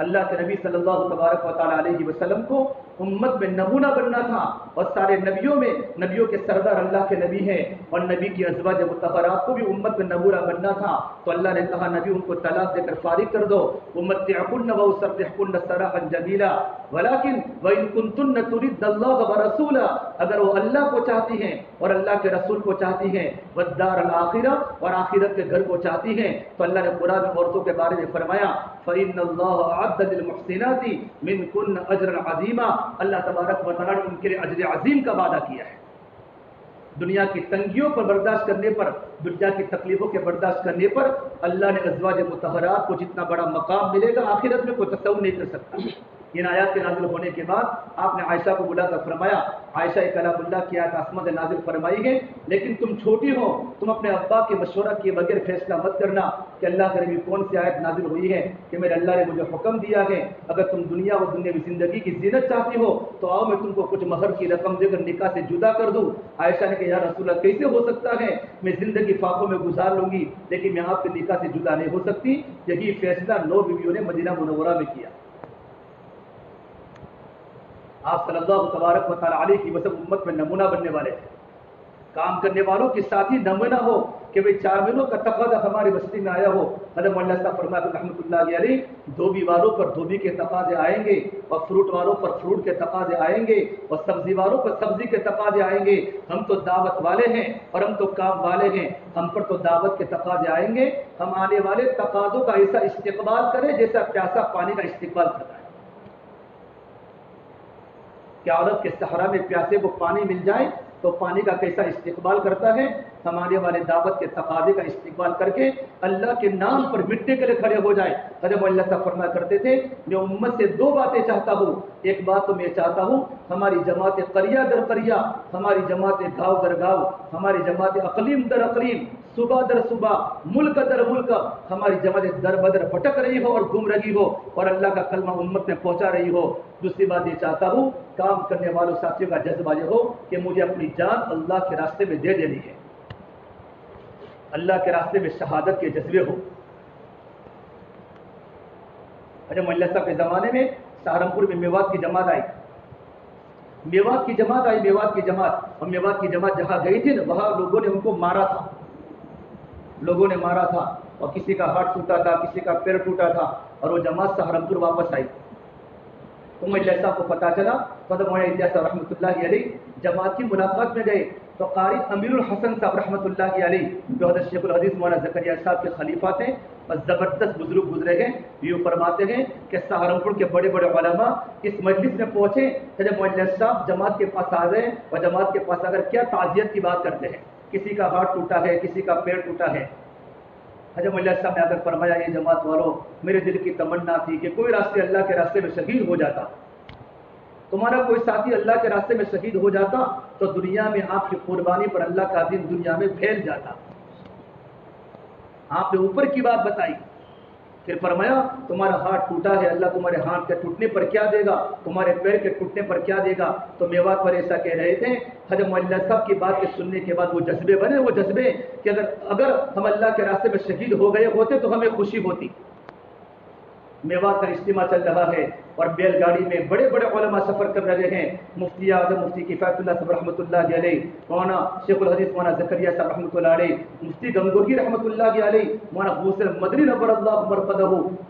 اللہ کے نبی صلی اللہ تبارک و تعالیٰ علیہ وسلم کو امت میں نمونہ بننا تھا، اور سارے نبیوں میں نبیوں کے سردار اللہ کے نبی ہیں، اور نبی کی ازواج مطہرات کو بھی امت میں نمونہ بننا تھا، تو اللہ نے کہا نبی ان کو طلاق دے کر فارغ کر دو، امتعکن واسرحکن سراحا جمیلا، ولکن وان کنتن تردن اللہ ورسولہ اگر وہ اللہ کو چاہتی ہیں اور اللہ کے رسول کو چاہتی ہیں، والدار الآخرہ اور آخرت کے گھر کو چاہتی ہیں، تو اللہ نے قرآن میں عورتوں کے بارے میں فرمایا فَإِنَّ اللَّهَ أَعَدَّ لِلْمُحْسِنَاتِ مِنْكُنَّ أَجْرًا عَظِيمًا، اللہ تبارک و تعالیٰ نے ان کے لیے اجر عظیم کا وعدہ کیا ہے۔ دنیا کی تنگیوں پر برداشت کرنے پر، دنیا کی تکلیفوں کے برداشت کرنے پر اللہ نے ازواج مطہرات کو جتنا بڑا مقام ملے گا آخرت میں کوئی تصور نہیں کر سکتا۔ ان آیات کے نازل ہونے کے بعد آپ نے عائشہ کو بلا کر فرمایا، عائشہ کلام اللہ کی آیات آسمان سے نازل فرمائی ہے، لیکن تم چھوٹی ہو، تم اپنے ابا کے مشورہ کیے بغیر فیصلہ مت کرنا کہ اللہ کے نبی کون سی آیت نازل ہوئی ہے کہ میرے اللہ نے مجھے حکم دیا ہے اگر تم دنیا و دنیاوی زندگی کی زینت چاہتی ہو تو آؤ میں تم کو کچھ مہر کی رقم دے کر نکاح سے جدا کر دوں۔ عائشہ نے کہا یا رسول اللہ کیسے ہو سکتا ہے، میں زندگی فاقوں میں گزار لوں گی لیکن میں آپ کے نکاح سے جدا نہیں ہو سکتی۔ یہی فیصلہ 9 بیویوں نے مدینہ منورہ میں کیا۔ آپ صلی اللہ تبارک و تعالیٰ علیہ کی وسلم امت میں نمونہ بننے والے تھے، کام کرنے والوں کے ساتھ ہی نمونہ ہو کہ بھئی 4 مہینوں کا تقاضا ہماری بستی میں آیا ہو۔ حضرت مولانا صاحب فرماتے ہیں رحمۃ اللہ علیہ، دھوبی والوں پر دھوبی کے تقاضے آئیں گے اور فروٹ والوں پر فروٹ کے تقاضے آئیں گے اور سبزی والوں پر سبزی کے تقاضے آئیں گے۔ ہم تو دعوت والے ہیں اور ہم تو کام والے ہیں، ہم پر تو دعوت کے تقاضے آئیں گے۔ ہم آنے والے تقاضوں کا ایسا استقبال کریں جیسا پیاسا پانی کا استقبال کرتا ہے۔ کہ عورت کے صحرا میں پیاسے کو پانی مل جائے تو پانی کا کیسا استقبال کرتا ہے، ہمارے والے دعوت کے تقاضے کا استقبال کر کے اللہ کے نام پر مٹنے کے لیے کھڑے ہو جائے۔ حضرت اللہ صاحب فرمایا کرتے تھے میں امت سے 2 باتیں چاہتا ہوں، ایک بات تو میں چاہتا ہوں ہماری جماعت قریہ در قریہ، ہماری جماعت گاؤں در گاؤں، ہماری جماعت اقلیم در اقلیم، صوبہ در صوبہ، ملک در ملک، ہماری جماعت در بدر بھٹک رہی ہو اور گم رہی ہو اور اللہ کا کلمہ امت میں پہنچا رہی ہو۔ دوسری بات یہ چاہتا ہوں کام کرنے والوں ساتھیوں کا جذبہ یہ ہو کہ مجھے اپنی جان اللہ کے راستے میں دے دینی ہے، اللہ کے راستے میں شہادت کے جذبے ہو۔ اچھا مولانا صاحب کے زمانے میں سہارنپور میں میوات کی جماعت آئی، میوات کی جماعت آئی، میوات کی جماعت، اور میوات کی جماعت جہاں گئی تھی نا وہاں لوگوں نے ان کو مارا تھا، لوگوں نے مارا تھا اور کسی کا ہاتھ ٹوٹا تھا، کسی کا پیر ٹوٹا تھا اور وہ جماعت سہارنپور واپس آئی۔ تو مولانا صاحب کو پتا چلا تو مولانا الیاس صاحب رحمۃ اللہ علیہ جماعت کی ملاقات میں گئے تو قاری امیر الحسن صاحب رحمۃ اللہ علیہ جو حضرت شیخ الحدیث مولانا زکریا صاحب کے خلیفہ تھے اور زبردست بزرگ گزرے ہیں، یوں فرماتے ہیں کہ سہارنپور کے بڑے بڑے علماء اس مجلس میں پہنچے، جب مولانا صاحب جماعت کے پاس آ گئے اور جماعت کے پاس اگر کیا تعزیت کی بات کرتے ہیں، کسی کا ہاتھ ٹوٹا ہے، کسی کا پیر ٹوٹا ہے، حضرت مولانا صاحب نے آ کر فرمایا یہ جماعت والوں میرے دل کی تمنا تھی کہ کوئی راستے اللہ کے راستے میں شہید ہو جاتا، تمہارا کوئی ساتھی اللہ کے راستے میں شہید ہو جاتا تو دنیا میں آپ کی قربانی پر اللہ کا دین دنیا میں پھیل جاتا۔ آپ نے اوپر کی بات بتائی، پھر فرمایا تمہارا ہاتھ ٹوٹا ہے، اللہ تمہارے ہاتھ کے ٹوٹنے پر کیا دے گا، تمہارے پیر کے ٹوٹنے پر کیا دے گا۔ تو میوات پر ایسا کہہ رہے تھے حضرت مولانا صاحب کی بات کے سننے کے بعد وہ جذبے بنے، وہ جذبے کہ اگر ہم اللہ کے راستے میں شہید ہو گئے ہوتے تو ہمیں خوشی ہوتی۔ میوات کا اجتماع چل رہا ہے اور بیل گاڑی میں بڑے بڑے علماء سفر کر رہے ہیں، مفتی اعظم مفتی کفایت اللہ صاحب رحمۃ اللہ علیہ، مولانا شیخ الحدیث مولانا زکریا صاحب رحمۃ اللہ علیہ، مفتی گنگوہی رحمۃ اللہ علیہ، مولانا حسین مدنی نور اللہ مرقدہ،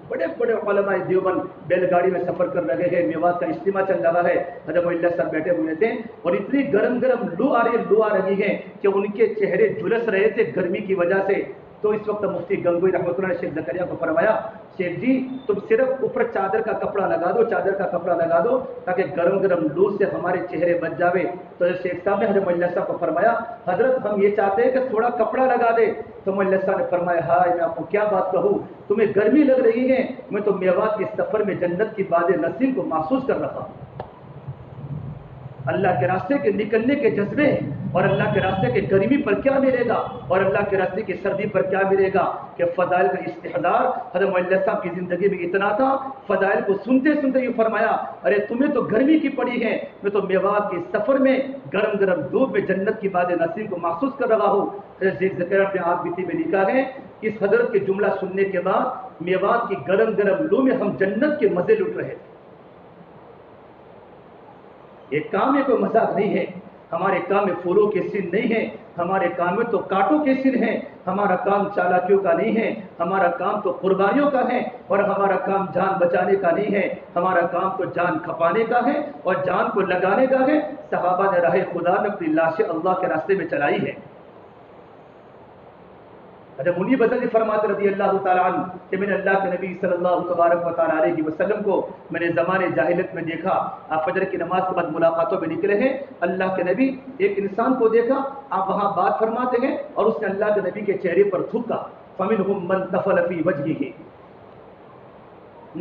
بڑے بڑے علماء دیوبند بیل گاڑی میں سفر کر رہے ہیں، میوات کا اجتماع چل رہا ہے۔ حضرت مولانا صاحب بیٹھے ہوئے تھے اور اتنی گرم گرم لو آ رہی ہے کہ ان کے چہرے جھلس رہے تھے گرمی کی وجہ سے۔ تو اس وقت مفتی گنگوہی رحمۃ اللہ نے شیخ زکریا کو فرمایا شیخ جی تم صرف اوپر چادر کا کپڑا لگا دو، چادر کا کپڑا لگا دو تاکہ گرم گرم لو سے ہمارے چہرے بچ جاوے۔ تو شیخ صاحب نے حضرت مولانا صاحب کو فرمایا حضرت ہم یہ چاہتے ہیں کہ تھوڑا کپڑا لگا دے۔ تو مولانا صاحب نے فرمایا ہائے میں آپ کو کیا بات کہوں، تمہیں گرمی لگ رہی ہے، میں تو میوات کے سفر میں جنت کی باد نسیم کو محسوس کر رہا ہوں۔ اللہ کے راستے کے نکلنے کے جذبے اور اللہ کے راستے کے گرمی پر کیا ملے گا اور اللہ کے راستے کی سردی پر کیا ملے گا کہ فضائل کا استحضار حضرت مولانا صاحب کی زندگی میں اتنا تھا، فضائل کو سنتے سنتے یہ فرمایا ارے تمہیں تو گرمی کی پڑی ہے، میں تو میوات کے سفر میں گرم گرم دھوپ میں جنت کی باد نسیم کو محسوس کر رہا ہوں۔ شیخ زکریا نے آپ بیتی میں لکھا ہے اس حضرت کے جملہ سننے کے بعد میوات کی گرم گرم لو میں ہم جنت کے مزے لٹ رہے تھے۔ یہ کام میں کوئی مذاق نہیں ہے، ہمارے کام میں پھولوں کے سین نہیں ہے، ہمارے کام میں تو کانٹوں کے سر ہیں، ہمارا کام چالاکیوں کا نہیں ہے، ہمارا کام تو قربانیوں کا ہے، اور ہمارا کام جان بچانے کا نہیں ہے، ہمارا کام تو جان کھپانے کا ہے اور جان کو لگانے کا ہے۔ صحابہ نے راہ خدا میں اپنی لاشیں اللہ کے راستے میں چلائی ہے۔ جب منی بدل فرماتے رضی اللہ تعالیٰ عنہ کہ میں نے اللہ کے نبی صلی اللہ تبارک و تعالیٰ علیہ وسلم کو میں نے زمانے جاہلیت میں دیکھا، آپ فجر کی نماز کے بعد ملاقاتوں میں نکلے ہیں، اللہ کے نبی ایک انسان کو دیکھا، آپ وہاں بات فرماتے ہیں اور اس نے اللہ کے نبی کے چہرے پر تھوکا، فَمِنْهُمْ مَنْ تَفَلَ فِي وَجْهِهِ،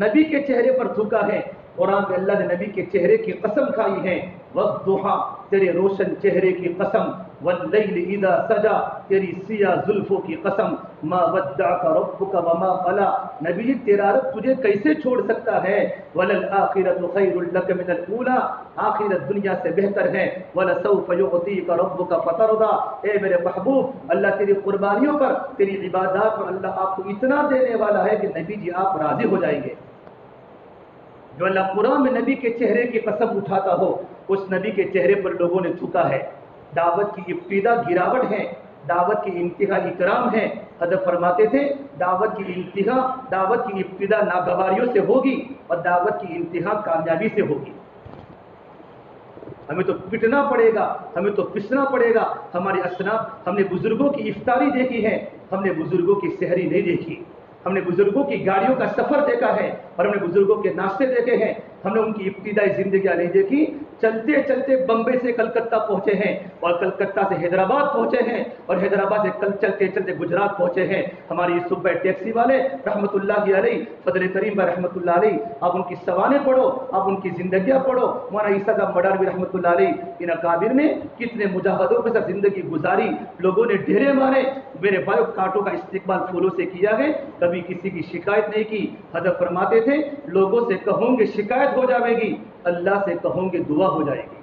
نبی کے چہرے پر تھوکا ہے۔ قرآن میں اللہ نے نبی کے چہرے کی قسم کھائی ہے، وَالضُّحَىٰ، تیرے روشن چہرے کی قسم، وَاللَّيْلِ إِذَا سَجَىٰ، تیری سیاہ زلفوں کی قسم، مَا وَدَّعَكَ رَبُّكَ وَمَا قَلَىٰ، نبی تیرا رب تجھے کیسے چھوڑ سکتا ہے، وَلَلْآخِرَةُ خَيْرٌ لَكَ مِنَ الْأُولَىٰ، آخرت دنیا سے بہتر ہے، وَلَسَوْفَ يُعْطِيكَ رَبُّكَ فَتَرْضَىٰ، اے میرے محبوب اللہ تیری قربانیوں پر، تیری عبادات پر اللہ آپ کو اتنا دینے والا ہے کہ نبی جی آپ راضی ہو جائیں گے۔ جو اللہ قرآن میں نبی کے چہرے کی قسم اٹھاتا ہو، اس نبی کے چہرے پر لوگوں نے تھوکا ہے۔ دعوت کی ابتدا گراوٹ ہے، دعوت کی انتہا اکرام ہے۔ حضرت فرماتے تھے دعوت کی ابتدا ناگواریوں سے ہوگی اور دعوت کی انتہا کامیابی سے ہوگی۔ ہمیں تو پٹنا پڑے گا، ہمیں تو پسنا پڑے گا۔ ہمارے اسلاف، ہم نے بزرگوں کی افطاری دیکھی ہے، ہم نے بزرگوں کی سحری نہیں دیکھی، ہم نے بزرگوں کی گاڑیوں کا سفر دیکھا ہے اور ہم نے بزرگوں کے ناشتے دیکھے ہیں، ہم نے ان کی ابتدائی زندگیاں نہیں دیکھی۔ چلتے چلتے بمبئی سے کلکتہ پہنچے ہیں اور کلکتہ سے حیدرآباد پہنچے ہیں اور حیدرآباد سے کل چلتے چلتے گجرات پہنچے ہیں۔ ہماری یہ صوبہ ٹیکسی والے رحمۃ اللہ علیہ، فضل کریم بھائی رحمۃ اللہ علیہ، آپ ان کی سوانح پڑھو، آپ ان کی زندگیاں پڑھو، مولانا عیسیٰ صاحب مڈاروی رحمۃ اللہ علیہ، ان اکابر نے کتنے مجاہدوں کے ساتھ زندگی گزاری، لوگوں نے ڈھیرے مارے، میرے بھائیو کانٹوں کا استقبال پھولوں سے کیا ہے، کبھی کسی کی شکایت نہیں کی۔ حضرت فرماتے تھے لوگوں سے کہوں گے شکایت ہو جائے گی، اللہ سے کہوں گے دعا ہو جائے گی۔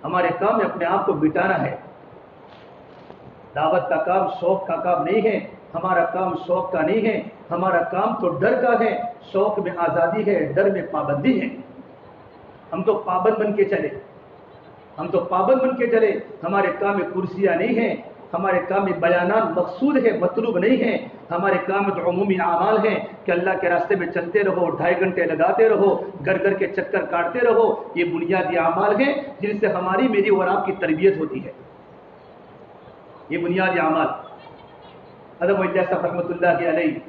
ہمارے کام میں اپنے آپ کو بٹانا ہے۔ دعوت کا کام شوق کا کام نہیں ہے، ہمارا کام شوق کا نہیں ہے، ہمارا کام تو ڈر کا ہے۔ شوق میں آزادی ہے، ڈر میں پابندی ہے۔ ہم تو پابند بن کے چلے، ہم تو پابند بن کے چلے، ہمارے کام میں کرسیاں نہیں ہیں، ہمارے کام میں بیانات مقصود ہے، مطلوب نہیں ہے۔ ہمارے کام میں تو عمومی اعمال ہیں کہ اللہ کے راستے میں چلتے رہو، 2.5 گھنٹے لگاتے رہو، گھر گھر کے چکر کاٹتے رہو۔ یہ بنیادی اعمال ہیں جن سے ہماری، میری اور آپ کی تربیت ہوتی ہے۔ یہ بنیادی اعمال۔ حضرت مولانا صاحب رحمۃ اللہ علیہ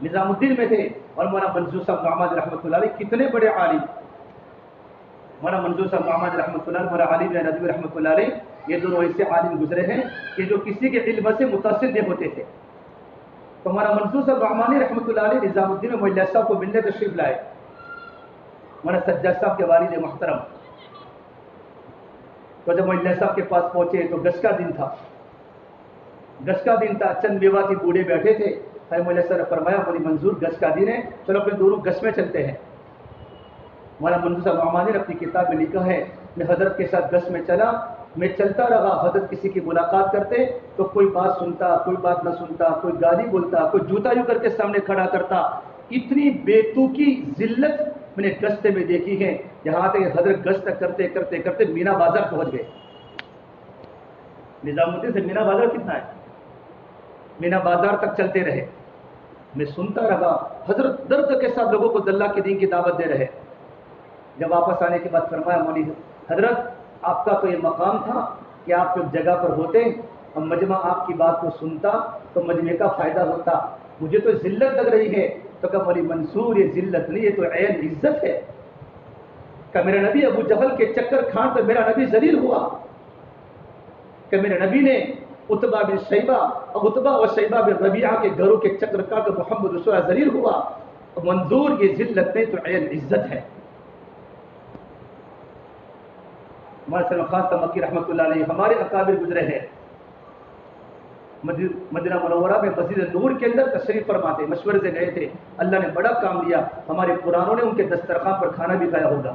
نظام الدین میں تھے اور مولانا منظور صاحب محمد رحمۃ اللہ علیہ کتنے بڑے عالم، مولانا منظور صاحب محمد رحمۃ اللہ، مولانا علی بن ندوی رحمۃ اللہ علیہ، یہ دونوں ایسے عالم گزرے ہیں کہ جو کسی کے علم سے متاثر نہیں ہوتے تھے۔ تو مولانا منظور صاحب رحمانی رحمۃ اللہ علیہ نظام الدین میں مولانا صاحب کو ملنے تشریف لائے، مولانا سجاد صاحب کے والد محترم۔ تو جب مولانا صاحب کے پاس پہنچے تو گش کا دن تھا، گش کا دن تھا، چند میواتی بوڑھے بیٹھے تھے۔ مولانا صاحب نے فرمایا مولانا منظور گش کا دن ہے، چلو پھر دونوں گش میں چلتے ہیں۔ مولانا منظور صاحب رحمانی نے اپنی کتاب میں لکھا ہے میں حضرت کے ساتھ گش میں چلا، میں چلتا رہا، حضرت کسی کی ملاقات کرتے تو کوئی بات سنتا، کوئی بات نہ سنتا، کوئی گالی بولتا، کوئی جوتا یوں کر کے سامنے کھڑا کرتا۔ اتنی بیتوکی ذلت میں نے گشتے میں دیکھی ہے، یہاں تک حضرت گشت کرتے کرتے کرتے مینا بازار پہنچ گئے۔ نظام الدین سے مینا بازار کتنا ہے، مینا بازار تک چلتے رہے، میں سنتا رہا، حضرت درد کے ساتھ لوگوں کو اللہ کے دین کی دعوت دے رہے۔ جب واپس آنے کے بعد فرمایا مولوی حضرت آپ کا تو یہ مقام تھا کہ آپ ایک جگہ پر ہوتے اور مجمع آپ کی بات کو سنتا تو مجمع کا فائدہ ہوتا، مجھے تو ذلت لگ رہی ہے۔ تو کہا مولوی منصور یہ ذلت نہیں، یہ تو عین عزت ہے۔ کہ میرا نبی ابو جہل کے چکر کھان تو میرا نبی ذلیل ہوا، کہ میرے نبی نے عتبہ بن شیبہ اور عتبہ و شیبہ بن ربیعہ کے گھروں کے چکر کاٹ تو محمد رسول اللہ ذلیل ہوا۔ منظور یہ ذلت نہیں تو عین عزت ہے۔ مولانا سلمان خان صاحب مکی رحمۃ اللہ علیہ ہمارے اکابر گزرے ہیں، مدینہ منورہ میں مسجد نور کے اندر تشریف فرماتے، مشورے سے گئے تھے، اللہ نے بڑا کام دیا، ہمارے قرآنوں نے ان کے دسترخوان پر کھانا بھی کھایا ہوگا۔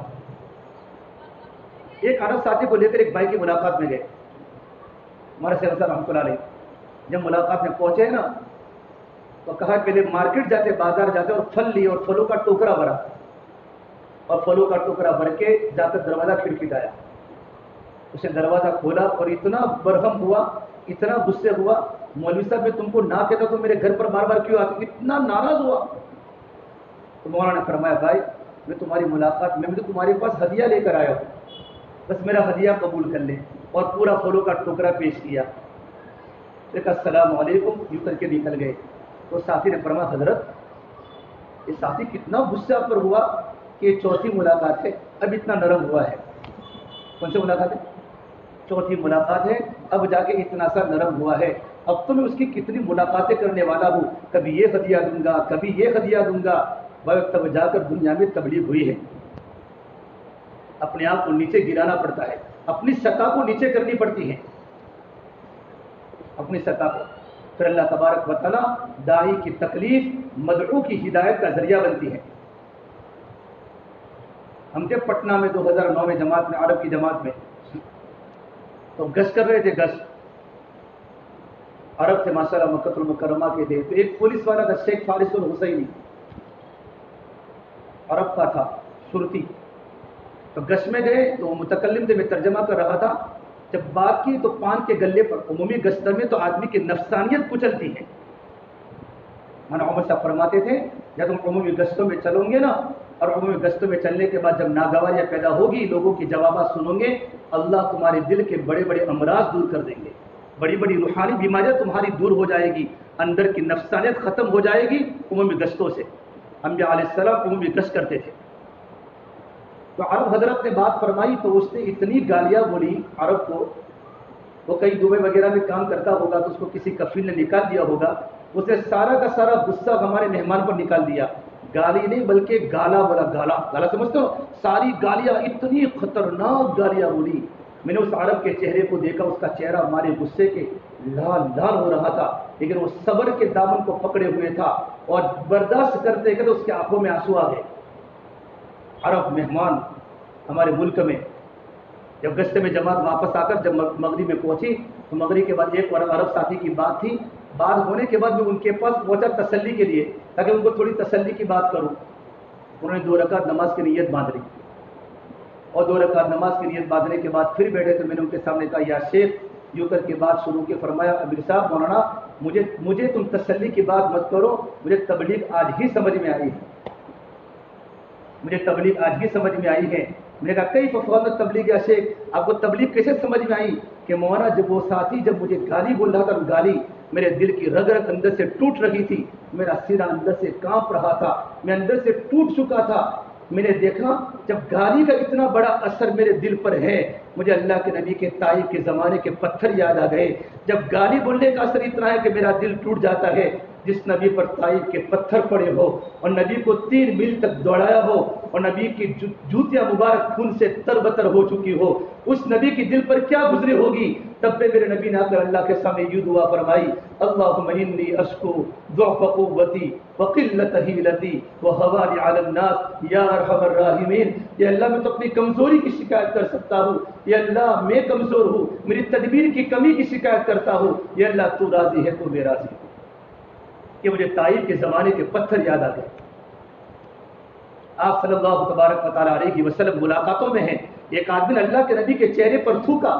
ایک عرب ساتھی کو لے کر ایک بھائی کی ملاقات میں گئے، ہمارے سلمان صاحب رحمۃ اللہ علیہ جب ملاقات میں پہنچے نا تو کہا پہلے مارکیٹ جاتے، بازار جاتے اور پھل لیے اور پھلوں کا ٹوکرا بھرا اور پھلوں کا ٹوکرا بھر کے جا کر دروازہ کھڑکھٹایا۔ اس نے دروازہ کھولا اور اتنا برہم ہوا، اتنا غصے ہوا، مولوی صاحب میں تم کو نہ کہتا تو میرے گھر پر بار بار کیوں آتے، اتنا ناراض ہوا۔ تو مولانا نے فرمایا بھائی میں تمہاری ملاقات میں تو تمہارے پاس ہدیہ لے کر آیا ہوں، بس میرا ہدیہ قبول کر لے، اور پورا پھولوں کا ٹکڑا پیش کیا، کہا السلام علیکم، یوں کر کے نکل گئے۔ تو ساتھی نے فرمایا حضرت یہ ساتھی کتنا غصہ پر ہوا کہ یہ چوتھی ملاقات ہے اب اتنا نرم ہوا ہے۔ کون سی ملاقات ہے؟ چوتھی ملاقات ہے، اب جا کے اتنا سا نرم ہوا ہے۔ اب تو میں اس کی کتنی ملاقاتیں کرنے والا ہوں، کبھی یہ ہدیہ دوں گا، کبھی یہ ہدیہ دوں گا، تب جا کر دنیا میں تبلیغ ہوئی ہے۔ اپنے آپ کو نیچے گرانا پڑتا ہے، اپنی سطح کو نیچے کرنی پڑتی ہے، اپنی سطح کو۔ پھر اللہ تبارک و تعالیٰ داعی کی تکلیف مدعو کی ہدایت کا ذریعہ بنتی ہے۔ ہم تھے پٹنہ میں 2009 میں جماعت میں، عرب کی جماعت میں، تو گشت کر رہے تھے، گشت عرب تھے ماشاءاللہ، مکہ المکرمہ کے تھے۔ تو ایک پولیس والا تھا شیخ فارس الحسینی، عرب کا تھا، شرطی۔ تو گشت میں گئے تو وہ متکلم تھے، میں ترجمہ کر رہا تھا۔ جب بات کی تو پان کے گلے پر، عمومی گشت میں تو آدمی کی نفسانیت کچلتی ہے۔ مولانا عمر صاحب فرماتے تھے جب تم عمومی گشتوں میں چلو گے نا، اور عمومی گشتوں میں چلنے کے بعد جب ناگواریاں پیدا ہوگی، لوگوں کی جوابات سنو گے، اللہ تمہارے دل کے بڑے بڑے امراض دور کر دیں گے، بڑی بڑی روحانی بیماریاں تمہاری دور ہو جائے گی، اندر کی نفسانیت ختم ہو جائے گی عمومی گشتوں سے۔ انبیاء علیہ السلام عمومی گشت کرتے تھے۔ تو عرب حضرت نے بات فرمائی تو اس نے اتنی گالیاں بولی عرب کو، وہ کئی دبئی وغیرہ میں کام کرتا ہوگا تو اس کو کسی کفیل نے نکال دیا ہوگا، اس نے سارا کا سارا غصہ ہمارے مہمان پر نکال دیا۔ گالی نہیں بلکہ گالا بولا، گالا گالا سمجھتے ہو، ساری گالیاں، اتنی خطرناک گالیاں بولی۔ میں نے اس عرب کے چہرے کو دیکھا، اس کا چہرہ ہمارے غصے کے لال لال ہو رہا تھا، لیکن وہ صبر کے دامن کو پکڑے ہوئے تھا اور برداشت کرتے کہ اس کے آنکھوں میں آنسو آ گئے۔ عرب مہمان ہمارے ملک میں جب گشت میں جماعت واپس آ کر جب مغرب میں پہنچی تو مغرب کے بعد ایک عرب ساتھی کی بات تھی، بات ہونے کے بعد میں ان کے پاس پہنچا تسلی کے لیے تاکہ ان کو تھوڑی تسلی کی بات کروں۔ انہوں نے 2 رکعت نماز کی نیت باندھ لی، اور 2 رکعت نماز کی نیت باندھنے کے بعد پھر بیٹھے تو میں نے ان کے سامنے کہا یا شیخ، یوں کر کے بات شروع کی۔ فرمایا امیر صاحب مولانا مجھے تم تسلی کی بات مت کرو، مجھے تبلیغ آج ہی سمجھ میں آئی ہے، مجھے تبلیغ آج ہی سمجھ میں آئی ہے۔ میں نے کہا کئی فوائد تبلیغ یا شیخ، آپ کو تبلیغ کیسے سمجھ میں آئی؟ کہ مولانا جب وہ ساتھی جب مجھے گالی بول رہا تھا، گالی میرے دل کی رگ رگ اندر سے ٹوٹ رہی تھی، میرا سینہ اندر سے کانپ رہا تھا، میں اندر سے ٹوٹ چکا تھا۔ میں نے دیکھا جب گالی کا اتنا بڑا اثر میرے دل پر ہے، مجھے اللہ کے نبی کے طائف کے زمانے کے پتھر یاد آ گئے۔ جب گالی بولنے کا اثر اتنا ہے کہ میرا دل ٹوٹ جاتا ہے، جس نبی پر طائف کے پتھر پڑے ہو اور نبی کو 3 میل تک دوڑایا ہو اور نبی کی جوتیاں مبارک خون سے تربتر ہو چکی ہو، اس نبی کی دل پر کیا گزری ہوگی؟ تب پہ میرے نبی نے آ کر اللہ کے سامنے یوں دعا فرمائی، اللہم انی اشکو ضعف قوتی وقلت حیلتی وہوانی علی الناس یا ارحم الراحمین۔ یا اللہ میں تو اپنی کمزوری کی شکایت کر سکتا ہوں، یا اللہ میں کمزور ہوں، میری تدبیر کی کمی کی شکایت کرتا ہوں، یا اللہ تو راضی ہے تو میں راضی ہوں۔ کہ مجھے طائف کے زمانے کے پتھر یاد آ گئے۔ آپ صلی اللہ تبارک و تعالیٰ علیہ وسلم ملاقاتوں میں ہیں، ایک آدمی نے اللہ کے نبی کے چہرے پر تھوکا،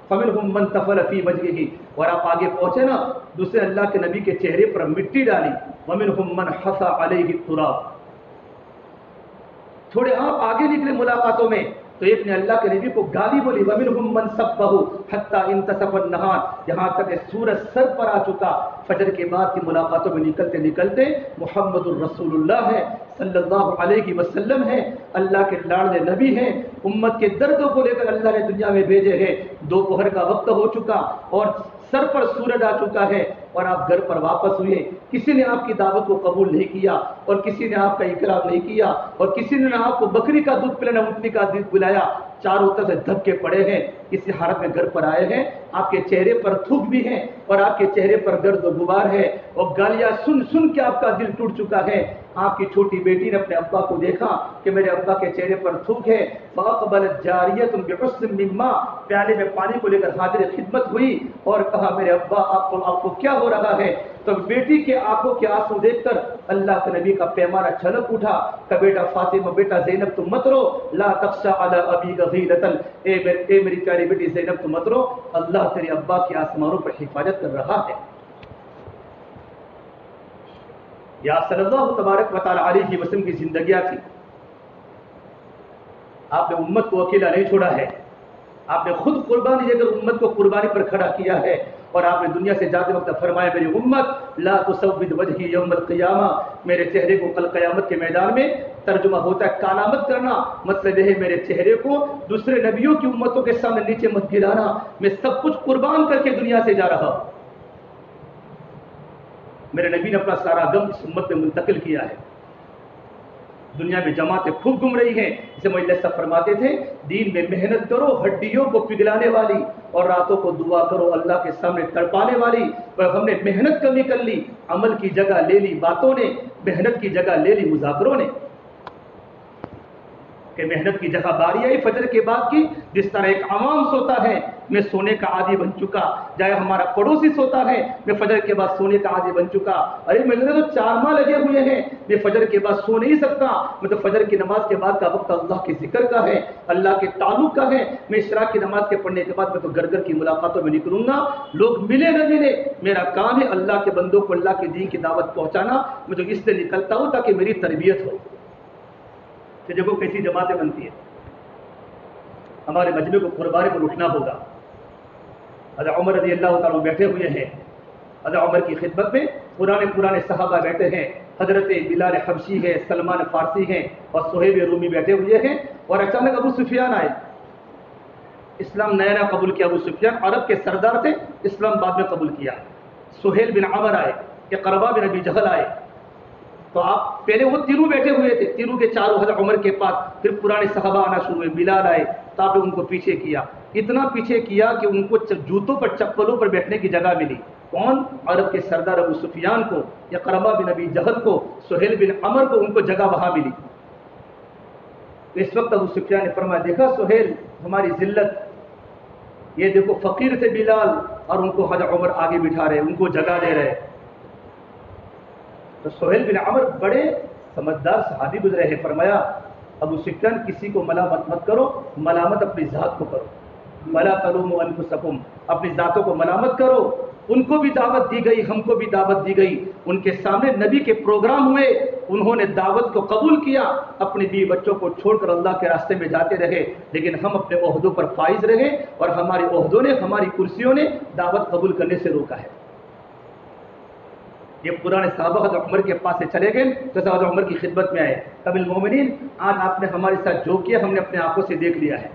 فمنہم من تفل فی وجہہ، اور آپ آگے پہنچے نا، دوسرے اللہ کے نبی کے چہرے پر مٹی ڈالی، ومنہم من حصى علیہ التراب۔ تھوڑے آپ آگے نکلے ملاقاتوں میں تو ایک نے اللہ کے نبی کو گالی بولی، ومنہم من سبہ حتی انتصف النہار، یہاں تک کہ سورج سر پر آ چکا۔ فجر کے بعد کی ملاقاتوں میں نکلتے نکلتے محمد الرسول اللہ ہے صلی اللہ علیہ وسلم ہے، اللہ کے لاڈلے نبی ہیں، امت کے دردوں کو لے کر اللہ نے دنیا میں بھیجے ہیں۔ دوپہر کا وقت ہو چکا اور سر پر سورج آ چکا ہے اور آپ گھر پر واپس ہوئے، کسی نے آپ کی دعوت کو قبول نہیں کیا اور کسی نے آپ کا اکرام نہیں کیا اور کسی نے آپ کو بکری کا دودھ پلانا، اونٹنی کا دودھ پلایا، چاروں طرف سے دھکے پڑے ہیں، کسی حالت میں گھر پر آئے ہیں، آپ کے چہرے پر تھوک بھی ہیں اور آپ کے چہرے پر درد و غبار ہے اور گالیاں سن سن کے آپ کا دل ٹوٹ چکا ہے۔ آپ کی چھوٹی بیٹی نے اپنے ابا کو دیکھا کہ میرے ابا کے چہرے پر تھوک ہے، فاقبلت جاریۃ بعصم من ماء، پیالے میں پانی کو لے کر حاضر خدمت ہوئی اور کہا میرے ابا آپ کو کیا ہو رہا ہے؟ تو بیٹی کے آنکھوں کے آنسو دیکھ کر اللہ کے نبی کا پیمانہ چھلک اٹھا کہ بیٹا فاطمہ، بیٹا زینب تم مت رو، لا تخشى على ابی غیرۃ، اے میری پیاری بیٹی زینب تم مت رو، اللہ تیرے ابا کے آسمانوں پر حفاظت کر رہا ہے۔ یا صلی اللہ تبارک و تعالی علیہ وسلم کی زندگیاں تھی، آپ نے امت کو اکیلا نہیں چھوڑا ہے، آپ نے خود قربانی دے کر امت کو قربانی پر کھڑا کیا ہے، اور آپ نے دنیا سے جاتے وقت فرمایا میری امت لا تسود وجہی یوم القیامہ، میرے چہرے کو کل قیامت کے میدان میں، ترجمہ ہوتا ہے کالا مت کرنا، مطلب یہ ہے میرے چہرے کو دوسرے نبیوں کی امتوں کے سامنے نیچے مت گرانا، میں سب کچھ قربان کر کے دنیا سے جا رہا ہوں۔ میرے نبی نے اپنا سارا غم اس امت میں منتقل کیا ہے۔ دنیا میں جماعتیں خوب گم رہی ہیں، جسے مجلس صاحب فرماتے تھے دین میں محنت کرو ہڈیوں کو پگھلانے والی، اور راتوں کو دعا کرو اللہ کے سامنے تڑپانے والی، پر ہم نے محنت کمی کر لی، عمل کی جگہ لے لی باتوں نے، محنت کی جگہ لے لی مذاکروں نے، کہ محنت کی جگہ باری آئی فجر کے بعد کی، جس طرح ایک عوام سوتا ہے میں سونے کا عادی بن چکا، جائے ہمارا پڑوسی سوتا ہے میں فجر کے بعد سونے کا عادی بن چکا، ارے میرے تو 4 ماہ لگے ہوئے ہیں میں فجر کے بعد سو نہیں سکتا، میں تو فجر کی نماز کے بعد کا وقت اللہ کے ذکر کا ہے، اللہ کے تعلق کا ہے، میں اشراق کی نماز کے پڑھنے کے بعد میں تو گھر گھر کی ملاقاتوں میں نکلوں گا، لوگ ملے نہ ملے میرا کام ہے اللہ کے بندوں کو اللہ کے دین کی دعوت پہنچانا، میں تو اس سے نکلتا ہوں تاکہ میری تربیت ہو۔ کہ جب وہ کیسی جماعتیں بنتی ہیں، ہمارے مجمع کو قربانی پر اٹھنا ہوگا۔ حضرت عمر رضی اللہ تعالیٰ بیٹھے ہوئے ہیں، حضرت عمر کی خدمت میں پرانے صحابہ بیٹھے ہیں، حضرت بلال حبشی ہے، سلمان فارسی ہیں اور صہیب رومی بیٹھے ہوئے ہیں، اور اچانک ابو سفیان آئے، اسلام نیا نیا قبول کیا۔ ابو سفیان عرب کے سردار تھے، اسلام بعد میں قبول کیا۔ سہیل بن عمر آئے، اقربا بن ابی جہل آئے، تو آپ پہلے وہ تینوں بیٹھے ہوئے تھے، تینوں کے چاروں حضرت عمر کے پاس، پھر پرانے صحابہ آنا شروع ہوئے، بلال آئے تو آپ نے ان کو پیچھے کیا، اتنا پیچھے کیا کہ ان کو جوتوں پر چپلوں پر بیٹھنے کی جگہ ملی۔ کون؟ عرب کے سردار ابو سفیان کو، اقربا بن ابی جہل کو، سہیل بن عمر کو، ان کو جگہ وہاں ملی۔ اس وقت ابو سفیان نے فرمایا دیکھا سہیل ہماری ذلت، یہ دیکھو فقیر تھے بلال اور ان کو حضرت عمر آگے بٹھا رہے، ان کو جگہ دے رہے۔ تو سہیل بن عمر بڑے سمجھدار صحابی گزرے ہیں، فرمایا ابو سفیان کسی کو ملامت مت کرو، ملامت اپنی ذات کو کرو، ولا تلوموا انفسکم، اپنی ذاتوں کو ملامت کرو۔ ان کو بھی دعوت دی گئی، ہم کو بھی دعوت دی گئی، ان کے سامنے نبی کے پروگرام ہوئے، انہوں نے دعوت کو قبول کیا، اپنے بیوی بچوں کو چھوڑ کر اللہ کے راستے میں جاتے رہے، لیکن ہم اپنے عہدوں پر فائز رہے، اور ہمارے عہدوں نے، ہماری کرسیوں نے دعوت قبول کرنے سے روکا ہے۔ یہ پرانے صحابہ حضرت عمر کے پاس سے چلے گئے تو حضرت عمر کی خدمت میں آئے، اب المومنین آج آپ نے ہمارے ساتھ جو کیا ہم نے اپنے آنکھوں سے دیکھ لیا ہے،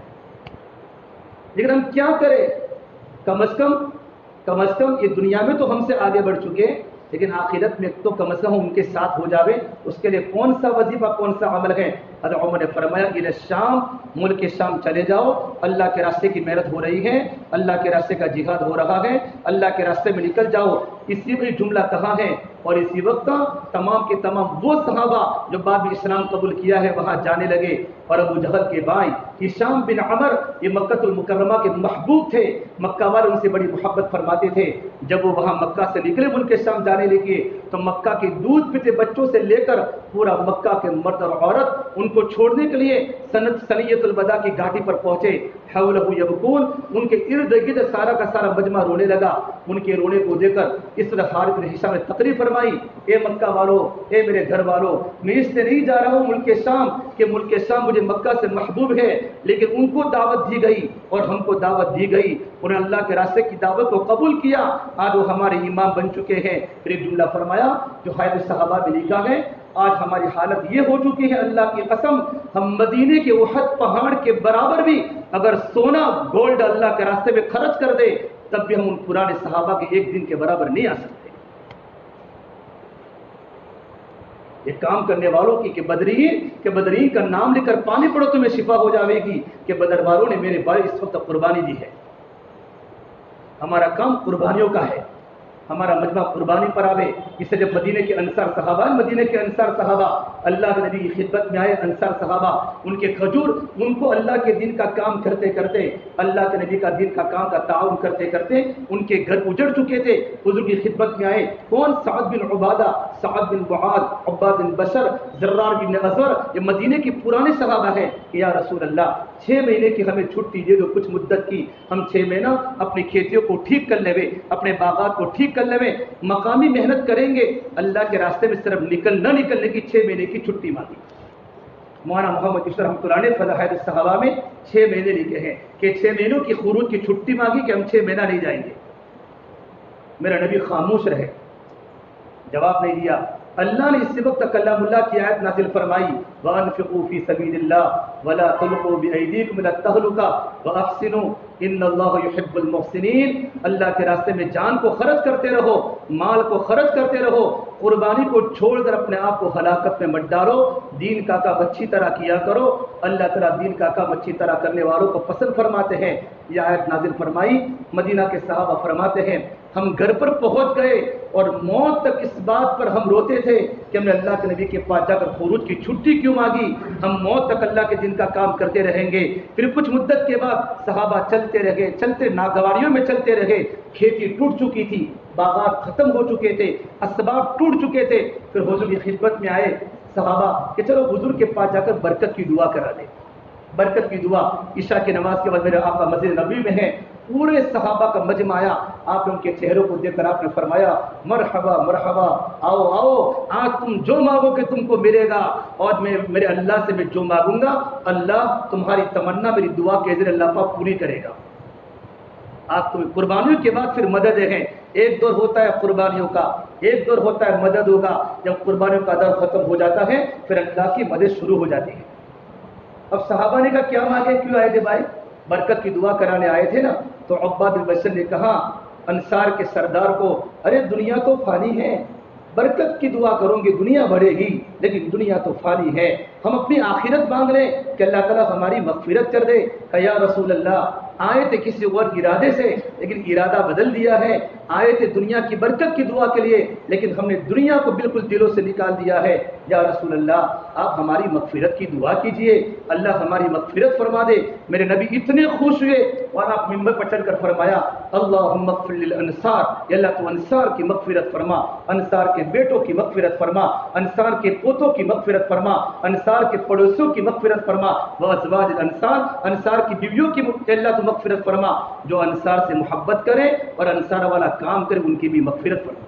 لیکن ہم کیا کریں؟ کم از کم یہ دنیا میں تو ہم سے آگے بڑھ چکے، لیکن آخرت میں تو کم از کم ان کے ساتھ ہو جاوے، اس کے لیے کون سا وظیفہ کون سا عمل ہے؟ حضرت عمر نے فرمایا الی الشام، ملک شام چلے جاؤ، اللہ کے راستے کی محنت ہو رہی ہے، اللہ کے راستے کا جہاد ہو رہا ہے، اللہ کے راستے میں نکل جاؤ۔ اسی میں جملہ کہا ہے، اور اسی وقت تمام کے تمام وہ صحابہ جو بعد میں اسلام قبول کیا ہے وہاں جانے لگے، اور ابو جہل کے بھائی ہشام بن عمر یہ مکہ المکرمہ کے محبوب تھے، مکہ والے ان سے بڑی محبت فرماتے تھے، جب وہ وہاں مکہ سے نکلے ملک شام جانے لگے تو مکہ کے دودھ پیتے بچوں سے لے کر پورا مکہ کے مرد اور عورت ان کو چھوڑنے کے لیے ثنیۃ الوداع کی گھاٹی پر پہنچے، حولہ یبکون، ان کے ارد گرد سارا کا سارا مجمع رونے لگا، ان کے رونے کو دیکھ کر اس طرح حارث بن ہشام نے تقریر فرمائی، اے مکہ والو، اے میرے گھر والو، میں اس سے نہیں جا رہا ہوں ملک شام کہ ملک شام مجھے مکہ سے محبوب ہے، لیکن ان کو دعوت دی گئی اور ہم کو دعوت دی گئی، انہیں اللہ کے راستے کی دعوت کو قبول کیا، آج وہ ہمارے امام بن چکے ہیں۔ پھر ایک جملہ فرمایا جو حیات صحابہ میں لکھا ہے، آج ہماری حالت یہ ہو چکی ہے اللہ کی قسم، ہم مدینے کے احد پہاڑ کے برابر بھی اگر سونا گولڈ اللہ کے راستے میں خرچ کر دے تب بھی ہم ان پرانے صحابہ کے ایک دن کے برابر نہیں آ سکتے۔ یہ کام کرنے والوں کی کہ بدرین کا نام لے کر پانی پڑو تمہیں شفا ہو جاوے گی، کہ بدر والوں نے میرے بھائی اس وقت قربانی دی ہے۔ ہمارا کام قربانیوں کا ہے، ہمارا مجمع قربانی پر آوے. اس سے جب مدینے کے انصار صحابہ اللہ کے نبی کی خدمت میں آئے. انصار صحابہ ان کے کھجور ان کو اللہ کے دین کا کام کرتے کرتے, اللہ کے نبی کا دین کا کام کا تعاون کرتے کرتے ان کے گھر اجڑ چکے تھے. حضور کی خدمت میں آئے. کون؟ سعد بن عبادہ, سعد بن معاذ, عباد بن بشر, زرار بن ازور. یہ مدینے کے پرانے صحابہ ہیں کہ یا رسول اللہ 6 مہینے کی ہمیں چھٹی دے دو, کچھ مدت کی. ہم 6 مہینہ اپنی کھیتیوں کو ٹھیک کر لے, اپنے باغات کو ٹھیک کر لے, مقامی محنت کریں گے. اللہ کے راستے میں صرف نہ نکلنے کی 6 مہینے کی چھٹی مانگی. مولانا محمد یوسف رحمۃ اللہ علیہ فضائل الصحابہ میں 6 مہینے لکھے ہیں کہ 6 مہینوں کی خروج کی چھٹی مانگی کہ ہم 6 مہینہ نہیں جائیں گے. میرا نبی خاموش رہے, جواب نہیں دیا. اللہ نے اسی وقت کلام اللہ کی آیت نازل فرمائی, وَأَنفِقُوا فِي سَبِيلِ اللَّهِ وَلَا تُلْقُوا بِأَيْدِيكُمْ إِلَى التَّهْلُكَةِ وَأَحْسِنُوا إِنَّ اللَّهَ يُحِبُّ الْمُحْسِنِينَ. اللہ کے راستے میں جان کو خرچ کرتے رہو, مال کو خرچ کرتے رہو, قربانی کو چھوڑ کر اپنے آپ کو ہلاکت میں مت ڈالو. دین کا کام اچھی طرح کیا کرو. اللہ تعالیٰ دین کا کام اچھی طرح کرنے والوں کو پسند فرماتے ہیں. یہ آیت نازل فرمائی. مدینہ کے صحابہ فرماتے ہیں ہم گھر پر پہنچ گئے اور موت تک اس بات پر ہم روتے تھے کہ ہم نے اللہ کے نبی کے پاس جا کر خروج کی چھٹی کیوں مانگی. ہم موت تک اللہ کے دین کا کام کرتے رہیں گے. پھر کچھ مدت کے بعد صحابہ چلتے رہے, چلتے ناگواریوں میں چلتے رہے. کھیتی ٹوٹ چکی تھی, باغات ختم ہو چکے تھے, اسباب ٹوٹ چکے تھے. پھر حضور کی خدمت میں آئے صحابہ کہ چلو حضور کے پاس جا کر برکت کی دعا کرا دیں. برکت کی دعا عشاء کی نماز کے بعد میرے آقا مسجد نبوی میں ہے. پورے صحابہ کا مجمع آیا. آپ نے ان کے چہروں کو دیکھ کر آپ نے فرمایا مرحبا مرحبا, آؤ آؤ, آج تم جو مانگو گے تم کو ملے گا. اور میں میرے اللہ سے میں جو مانگوں گا اللہ تمہاری تمنا میری دعا کے ذریعے اللہ پاک پوری کرے گا. آپ تمہیں قربانیوں کے بعد پھر مدد ہیں. ایک دور ہوتا ہے قربانیوں کا, ایک دور ہوتا ہے مدد ہوگا. جب قربانیوں کا دور ختم ہو جاتا ہے پھر اللہ کی مدد شروع ہو جاتی ہے. اب صحابہ نے کہا کیا مانگے, کیوں آئے تھے بھائی؟ برکت کی دعا کرانے آئے تھے نا. تو عباد بن بشر نے کہا انصار کے سردار کو, ارے دنیا تو فانی ہے, برکت کی دعا کروں گے دنیا بڑھے گی, لیکن دنیا تو فانی ہے. ہم اپنی آخرت مانگ لیں کہ اللہ تعالیٰ ہماری مغفرت کر دے. کہ یا رسول اللہ آئے تھے کسی اور ارادے سے لیکن ارادہ بدل دیا ہے. آئے تھے دنیا کی برکت کی دعا کے لیے لیکن ہم نے دنیا کو بالکل دلوں سے نکال دیا ہے. یا رسول اللہ آپ ہماری مغفرت کی دعا کیجئے, اللہ ہماری مغفرت فرما دے. میرے نبی اتنے خوش ہوئے اور آپ ممبر پر چڑھ کر فرمایا اللہم اغفر للانصار, یا اللہ تو انصار کی مغفرت فرما, انصار کے بیٹوں کی مغفرت فرما, انصار کے پوتوں کی مغفرت فرما, انصار کے پڑوسیوں کی مغفرت فرما, وازواج الانصار, انصار کی بیویوں کی اللہ تو مغفرت فرما. جو انصار سے محبت کرے اور انصار والا کام کرے ان کی بھی مغفرت فرما.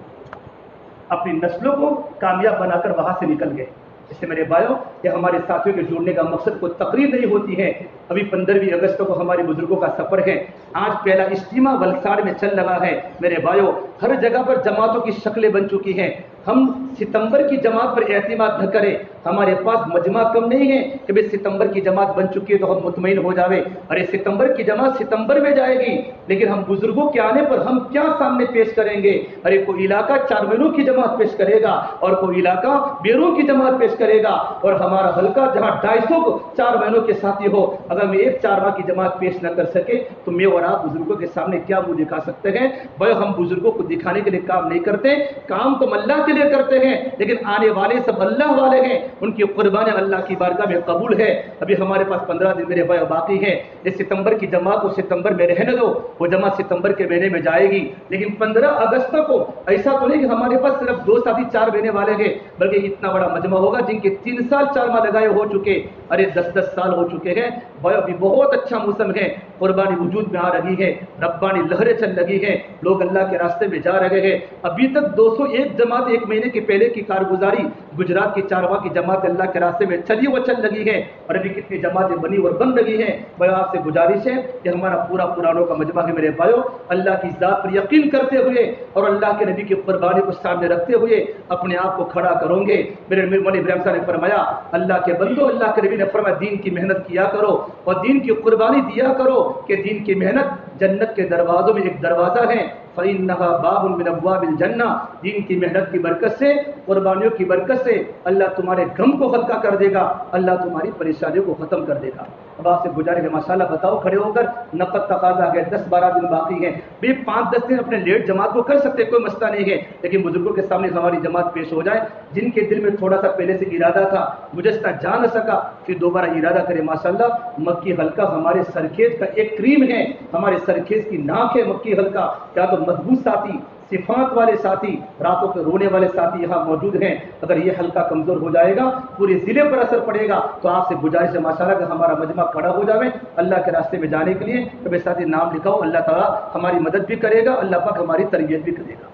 اپنی نسلوں کو کامیاب بنا کر وہاں سے نکل گئے. اس سے میرے بھائیوں کہ ہمارے ساتھیوں کے جڑنے کا مقصد کوئی تقریر نہیں ہوتی ہے. ابھی 15 اگست کو ہمارے بزرگوں کا سفر ہے. آج پہلا اجتماع ولساڑ میں چل رہا ہے. میرے بھائیوں ہر جگہ پر جماعتوں کی شکلیں بن چکی ہیں. ہم ستمبر کی جماعت پر اعتماد نہ کریں. ہمارے پاس مجمع کم نہیں ہے کہ بھئی ستمبر کی جماعت بن چکی ہے تو ہم مطمئن ہو جاوے. ارے ستمبر کی جماعت ستمبر میں جائے گی لیکن ہم بزرگوں کے آنے پر ہم کیا سامنے پیش کریں گے. ارے کوئی علاقہ 4 مہینوں کی جماعت پیش کرے گا اور کوئی علاقہ بیروں کی جماعت پیش کرے گا اور ہمارا حلقہ جہاں 250 کو 4 مہینوں کے ساتھی ہو, اگر میں ایک 4 ماہ کی جماعت پیش نہ کر سکے تو میں اور آپ بزرگوں کے سامنے کیا منہ دکھا سکتے ہیں. بھائی ہم بزرگوں کو دکھانے کے لیے کام نہیں کرتے, کام تو اللہ کے لیے کرتے ہیں لیکن آنے والے سب اللہ والے ہیں. ان کی قربانی اللہ کی بارگاہ میں قبول ہے. ابھی ہمارے پاس 15 دن میرے بھائی باقی ہیں. اس ستمبر کی جماعت کو ستمبر میں رہنے دو, وہ جماعت ستمبر کے مہینے میں جائے گی. لیکن 15 اگست کو ایسا تو نہیں کہ ہمارے پاس صرف 2 ساتھی 4 مہینے والے ہیں, بلکہ اتنا بڑا مجمع ہوگا جن کے 3 سال 4 ماہ لگائے ہو چکے, ارے 10 سال ہو چکے ہیں. بھائی ابھی بہت اچھا موسم ہے, قربانی وجود میں آ رہی ہے, ربانی لہریں چل لگی ہیں, لوگ اللہ کے راستے میں جا رہے ہیں. ابھی تک 201 جماعت 1 مہینے کے پہلے کی کارگزاری گجرات کی 4 ماہ کی جماعت اللہ کے راستے میں چلی و چل لگی ہے اور ابھی کتنی جماعتیں بنی اور بن رہی ہیں. بھائی آپ سے گزارش ہے کہ ہمارا پورا پرانوں کا مجمع ہے. میرے بھائیوں اللہ کی ذات پر یقین کرتے ہوئے اور اللہ کے نبی کی قربانی کو سامنے رکھتے ہوئے اپنے آپ کو کھڑا کرو گے. میرے مولانا ابراہیم صاحب نے فرمایا اللہ کے بندو, اللہ کے نبی نے فرمایا دین کی محنت کیا کرو اور دین کی قربانی دیا کرو کہ دین کی محنت جنت کے دروازوں میں ایک دروازہ ہے فإنها باب من ابواب الجنہ، دین کی محنت کی برکت سے، قربانیوں کی برکت سے اللہ تمہارے غم کو ہلکا کر دے گا، اللہ تمہاری پریشانیوں کو ختم کر دے گا۔ اب آپ سے گزارش ہے ماشاءاللہ بتاؤ کھڑے ہو کر، نقد تقاضا ہے 10-12 دن باقی ہیں، بھی 5-10 دن اپنے لیٹ جماعت کو کر سکتے، کوئی مسئلہ نہیں ہے، لیکن بزرگوں کے سامنے ہماری جماعت پیش ہو جائے، جن کے دل میں تھوڑا سا پہلے سے ارادہ تھا گزشتہ جا نہ سکا، پھر دوبارہ ارادہ کرے۔ ماشاءاللہ مکی حلقہ ہمارے سرخیز کا ایک کریم ہے، ہمارے سرخیز کی ناک ہے مکی حلقہ، کیا تو مضبوط ساتھی، صفات والے ساتھی، راتوں کے رونے والے ساتھی یہاں موجود ہیں۔ اگر یہ حلقہ کمزور ہو جائے گا پورے ضلع پر اثر پڑے گا، تو آپ سے گزارش ہے ماشاءاللہ کہ ہمارا مجمع کھڑا ہو جائے اللہ کے راستے میں جانے کے لیے۔ تو میرے ساتھی نام لکھاؤ، اللہ تعالیٰ ہماری مدد بھی کرے گا، اللہ پاک ہماری تربیت بھی کرے گا۔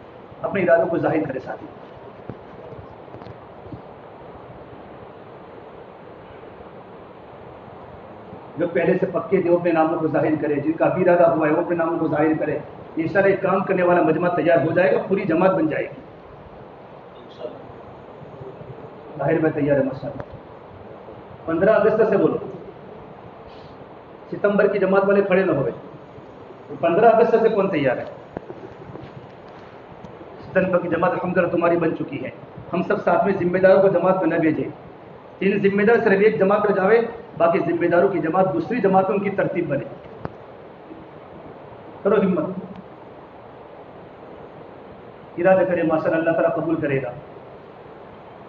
اپنے ارادوں کو ظاہر کرے ساتھی۔ جو پہلے سے پکے تھے وہ اپنے ناموں کو ظاہر کرے، جن کا بھی ارادہ ہوا ہے وہ اپنے ناموں کو ظاہر کرے۔ انشاءاللہ ایک کام کرنے والا مجمع تیار ہو جائے گا، پوری جماعت بن جائے گی۔ ظاہر میں تیار ہے ماشاءاللہ۔ 15 اگست سے بولو، ستمبر کی جماعت والے کھڑے نہ ہوئے، 15 اگست سے کون تیار ہے؟ ستمبر کی جماعت الحمدللہ تمہاری بن چکی ہے۔ ہم سب ساتھ میں ذمہ داروں کو جماعت میں نہ بھیجیں، 3 ذمہ دار صرف ایک جماعت میں جاوے، باقی ذمہ داروں کی جماعت دوسری جماعتوں ان کی ترتیب بنے۔ کرو ہمت، ارادہ کرے ماشاءاللہ اللہ تعالیٰ قبول کرے گا۔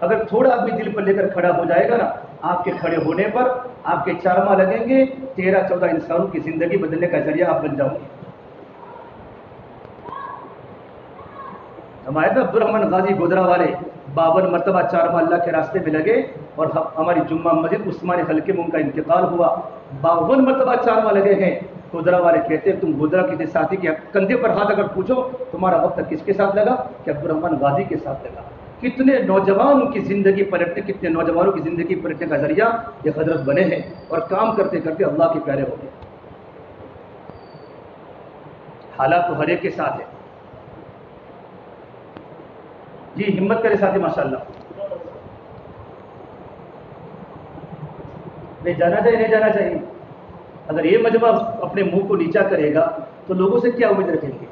اگر تھوڑا بھی دل پر لے کر کھڑا ہو جائے گا نا، آپ کے کھڑے ہونے پر آپ کے 4 ماہ لگیں گے، 13-14 انسانوں کی زندگی بدلنے کا ذریعہ آپ بن جاؤ گے۔ ہمارے عبد الرحمن غازی گودرا والے 52 مرتبہ 4 ماہ اللہ کے راستے میں لگے، اور ہماری جمعہ مسجد عثمانی حلقے میں ان کا انتقال ہوا، 52 مرتبہ 4 ماہ لگے ہیں۔ گودرا والے کہتے ہیں تم گودرا کے ساتھی کے کندھے پر ہاتھ اگر پوچھو تمہارا وقت کس کے ساتھ لگا، کہ عبد الرحمن غازی کے ساتھ لگا۔ کتنے نوجوانوں کی زندگی پلٹنے، کتنے نوجوانوں کی زندگی پلٹنے کا ذریعہ یہ حضرت بنے ہیں، اور کام کرتے کرتے اللہ کے پیارے ہو گئے۔ حالات تو ہر ایک کے ساتھ ہے جی، ہمت کرے ساتھی ماشاءاللہ۔ نہیں جانا چاہیے، نہیں جانا چاہیے۔ اگر یہ مجمع اپنے منہ کو نیچا کرے گا تو لوگوں سے کیا امید رکھیں گے؟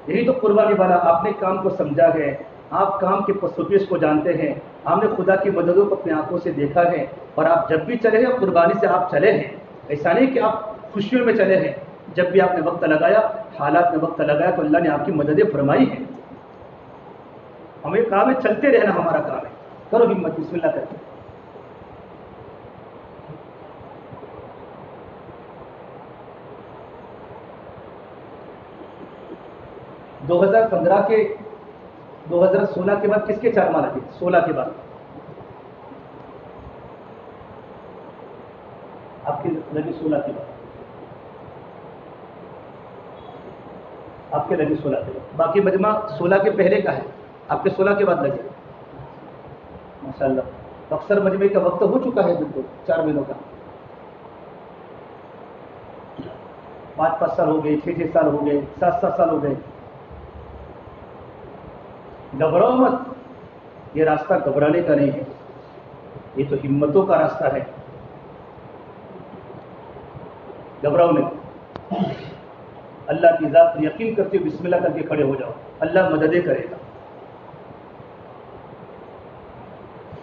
یہی تو قربانی والا، آپ نے کام کو سمجھا ہے، آپ کام کے پسوپیش کو جانتے ہیں، آپ نے خدا کی مددوں کو اپنے آنکھوں سے دیکھا ہے، اور آپ جب بھی چلے ہیں قربانی سے آپ چلے ہیں۔ ایسا نہیں کہ آپ خوشیوں میں چلے ہیں، جب بھی آپ نے وقت لگایا، حالات میں وقت لگایا تو اللہ نے آپ کی مددیں فرمائی ہیں۔ ہمیں کام ہے چلتے رہنا، ہمارا کام ہے۔ کرو ہمت، بسم اللہ کرتے۔ 2015 کے 2016 کے بعد کس کے 4 ماہ لگے؟ 16 کے بعد آپ کے لگے، 16 کے بعد آپ کے لگے، 16 کے بعد۔ باقی مجمع 16 کے پہلے کا ہے، آپ کے 16 کے بعد لگے ماشاءاللہ۔ اکثر مجمع کا وقت ہو چکا ہے بالکل 4 مہینوں کا، 5-5 سال ہو گئے، 6-6 سال ہو گئے، 7-7 سال ہو گئے۔ گھبراؤ مت، یہ راستہ گھبرانے کا نہیں ہے، یہ تو ہمتوں کا راستہ ہے۔ گھبراؤ نہیں، اللہ کی ذات پر یقین کرتے ہوئے بسم اللہ کر کے کھڑے ہو جاؤ، اللہ مددیں کرے گا۔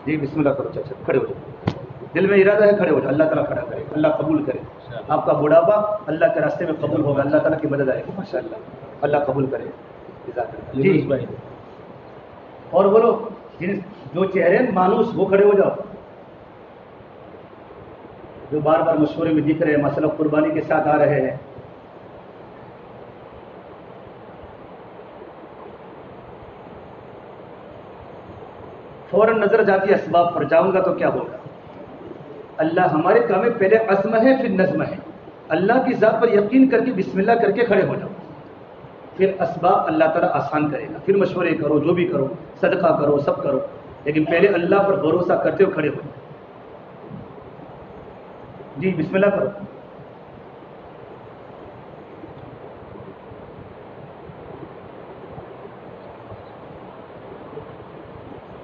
جی بسم اللہ کرو، چچا کھڑے ہو جاؤ، دل میں ارادہ ہے کھڑے ہو جاؤ، اللہ تعالیٰ کھڑا کرے، اللہ قبول کرے۔ آپ کا بڑھاپا اللہ کے راستے میں قبول ہوگا، اللہ تعالیٰ کی مدد آئے گی ماشاءاللہ، اللہ قبول کرے۔ جی اور بولو، جو چہرے مانوس وہ کھڑے ہو جاؤ، جو بار بار مشورے میں دکھ رہے ہیں، مسئلہ قربانی کے ساتھ آ رہے ہیں۔ فوراً نظر جاتی ہے اسباب پر، جاؤں گا تو کیا ہوگا؟ اللہ ہمارے کام میں پہلے عزم ہے پھر نظم ہے۔ اللہ کی ذات پر یقین کر کے بسم اللہ کر کے کھڑے ہو جاؤ، پھر اسباب اللہ تعالیٰ آسان کرے گا، پھر مشورے کرو، جو بھی کرو، صدقہ کرو، سب کرو، لیکن پہلے اللہ پر بھروسہ کرتے ہوئے کھڑے ہو جاؤ۔ جی بسم اللہ کرو۔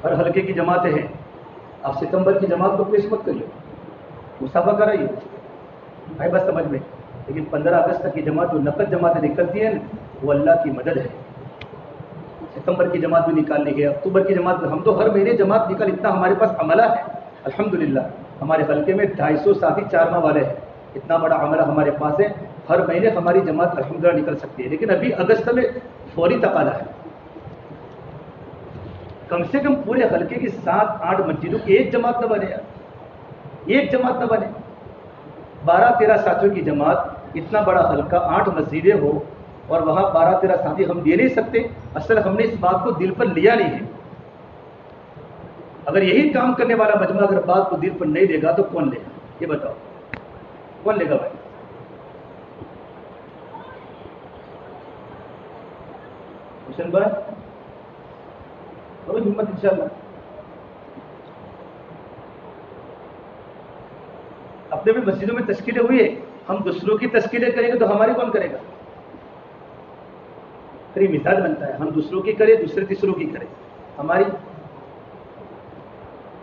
ہر حلقے کی جماعتیں ہیں، آپ ستمبر کی جماعت کو پیش مت کریے، مسافہ کر رہی ہے بھائی بس سمجھ میں، لیکن 15 اگست تک کی جماعت جو نقد جماعتیں نکلتی ہیں نا، وہ اللہ کی مدد ہے. ستمبر کی جماعت بھی نکال لی ہے, اکتوبر کی جماعت بھی, ہم تو ہر مہینے جماعت نکال, اتنا ہمارے پاس عملہ ہے الحمدللہ. ہمارے حلقے میں 250 ساتھی 4 ماہ والے ہیں, اتنا بڑا عملہ ہمارے پاس ہے. ہر مہینے ہماری جماعت الحمدللہ نکل سکتی ہے. لیکن ابھی اگست میں فوری تقاضا ہے, کم سے کم پورے حلقے کی 7-8 مسجدوں کی ایک جماعت نہ بنے, ایک جماعت نہ بنے. 12-13 ساتھیوں کی جماعت, اتنا بڑا حلقہ, 8 مسجدیں ہو, اور وہاں 12-13 ساتھی ہم دے نہیں سکتے. اصل ہم نے اس بات کو دل پر لیا نہیں ہے. اگر یہی کام کرنے والا مجمع اگر بات کو دل پر نہیں دے گا تو کون لے گا, یہ بتاؤ کون لے گا بھائی؟ حسین بھائی بڑی ہمت انشاءاللہ. اپنے بھی مسجدوں میں تشکیلیں ہوئی ہے, ہم دوسروں کی تشکیلیں کریں گے تو ہماری کون کرے گا؟ پھر یہ مثال بنتا ہے, ہم دوسروں کی کریں, دوسرے تیسروں کی کریں. ہماری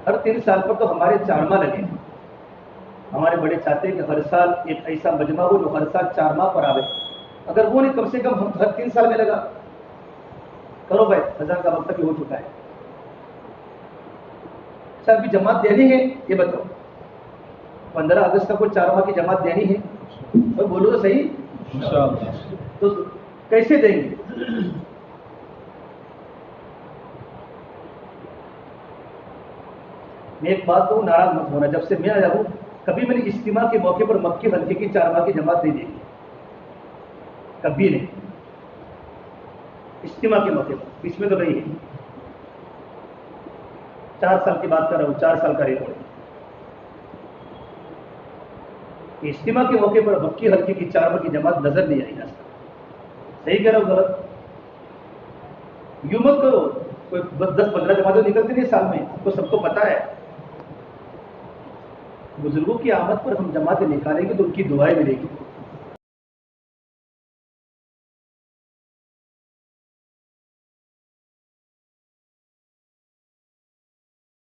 ہر 3 سال پر تو ہمارے 4 ماہ لگے. ہمارے بڑے چاہتے ہیں کہ ہر سال ایک ایسا مجمع ہو جو ہر سال 4 ماہ پر آوے. اگر وہ نہیں, کم سے کم ہم ہر 3 سال میں لگا کرو بھائی. اذان کا وقت بھی ہو چکا ہے. اچھا ابھی جماعت دینی ہے, یہ بتاؤ 15 اگست تک کو 4 ماہ کی جماعت دینی ہے, اور بولو تو صحیح انشاءاللہ. تو کیسے دیں گے؟ میں ایک بات کو ناراض مت ہونا, جب سے میں آیا ہوں کبھی میں نے اجتماع کے موقع پر مکی حلقے کی 4 ماہ کی جماعت نہیں دیکھی, کبھی نہیں. اجتماع کے موقع پر اس میں تو نہیں ہے. 4 سال کی بات کر رہا ہوں, 4 سال کا ریکارڈ. اجتماع کے موقع پر مکی حلقے کی 4 ماہ کی جماعت نظر نہیں آئی. صحیح کہہ رہا ہوں غلط؟ یوں مت کرو, کوئی 10-15 جماعتیں نکلتی نہیں سال میں, تو سب کو پتا ہے. بزرگوں کی آمد پر ہم جماعتیں نکالیں گے تو ان کی دعائیں ملے گی.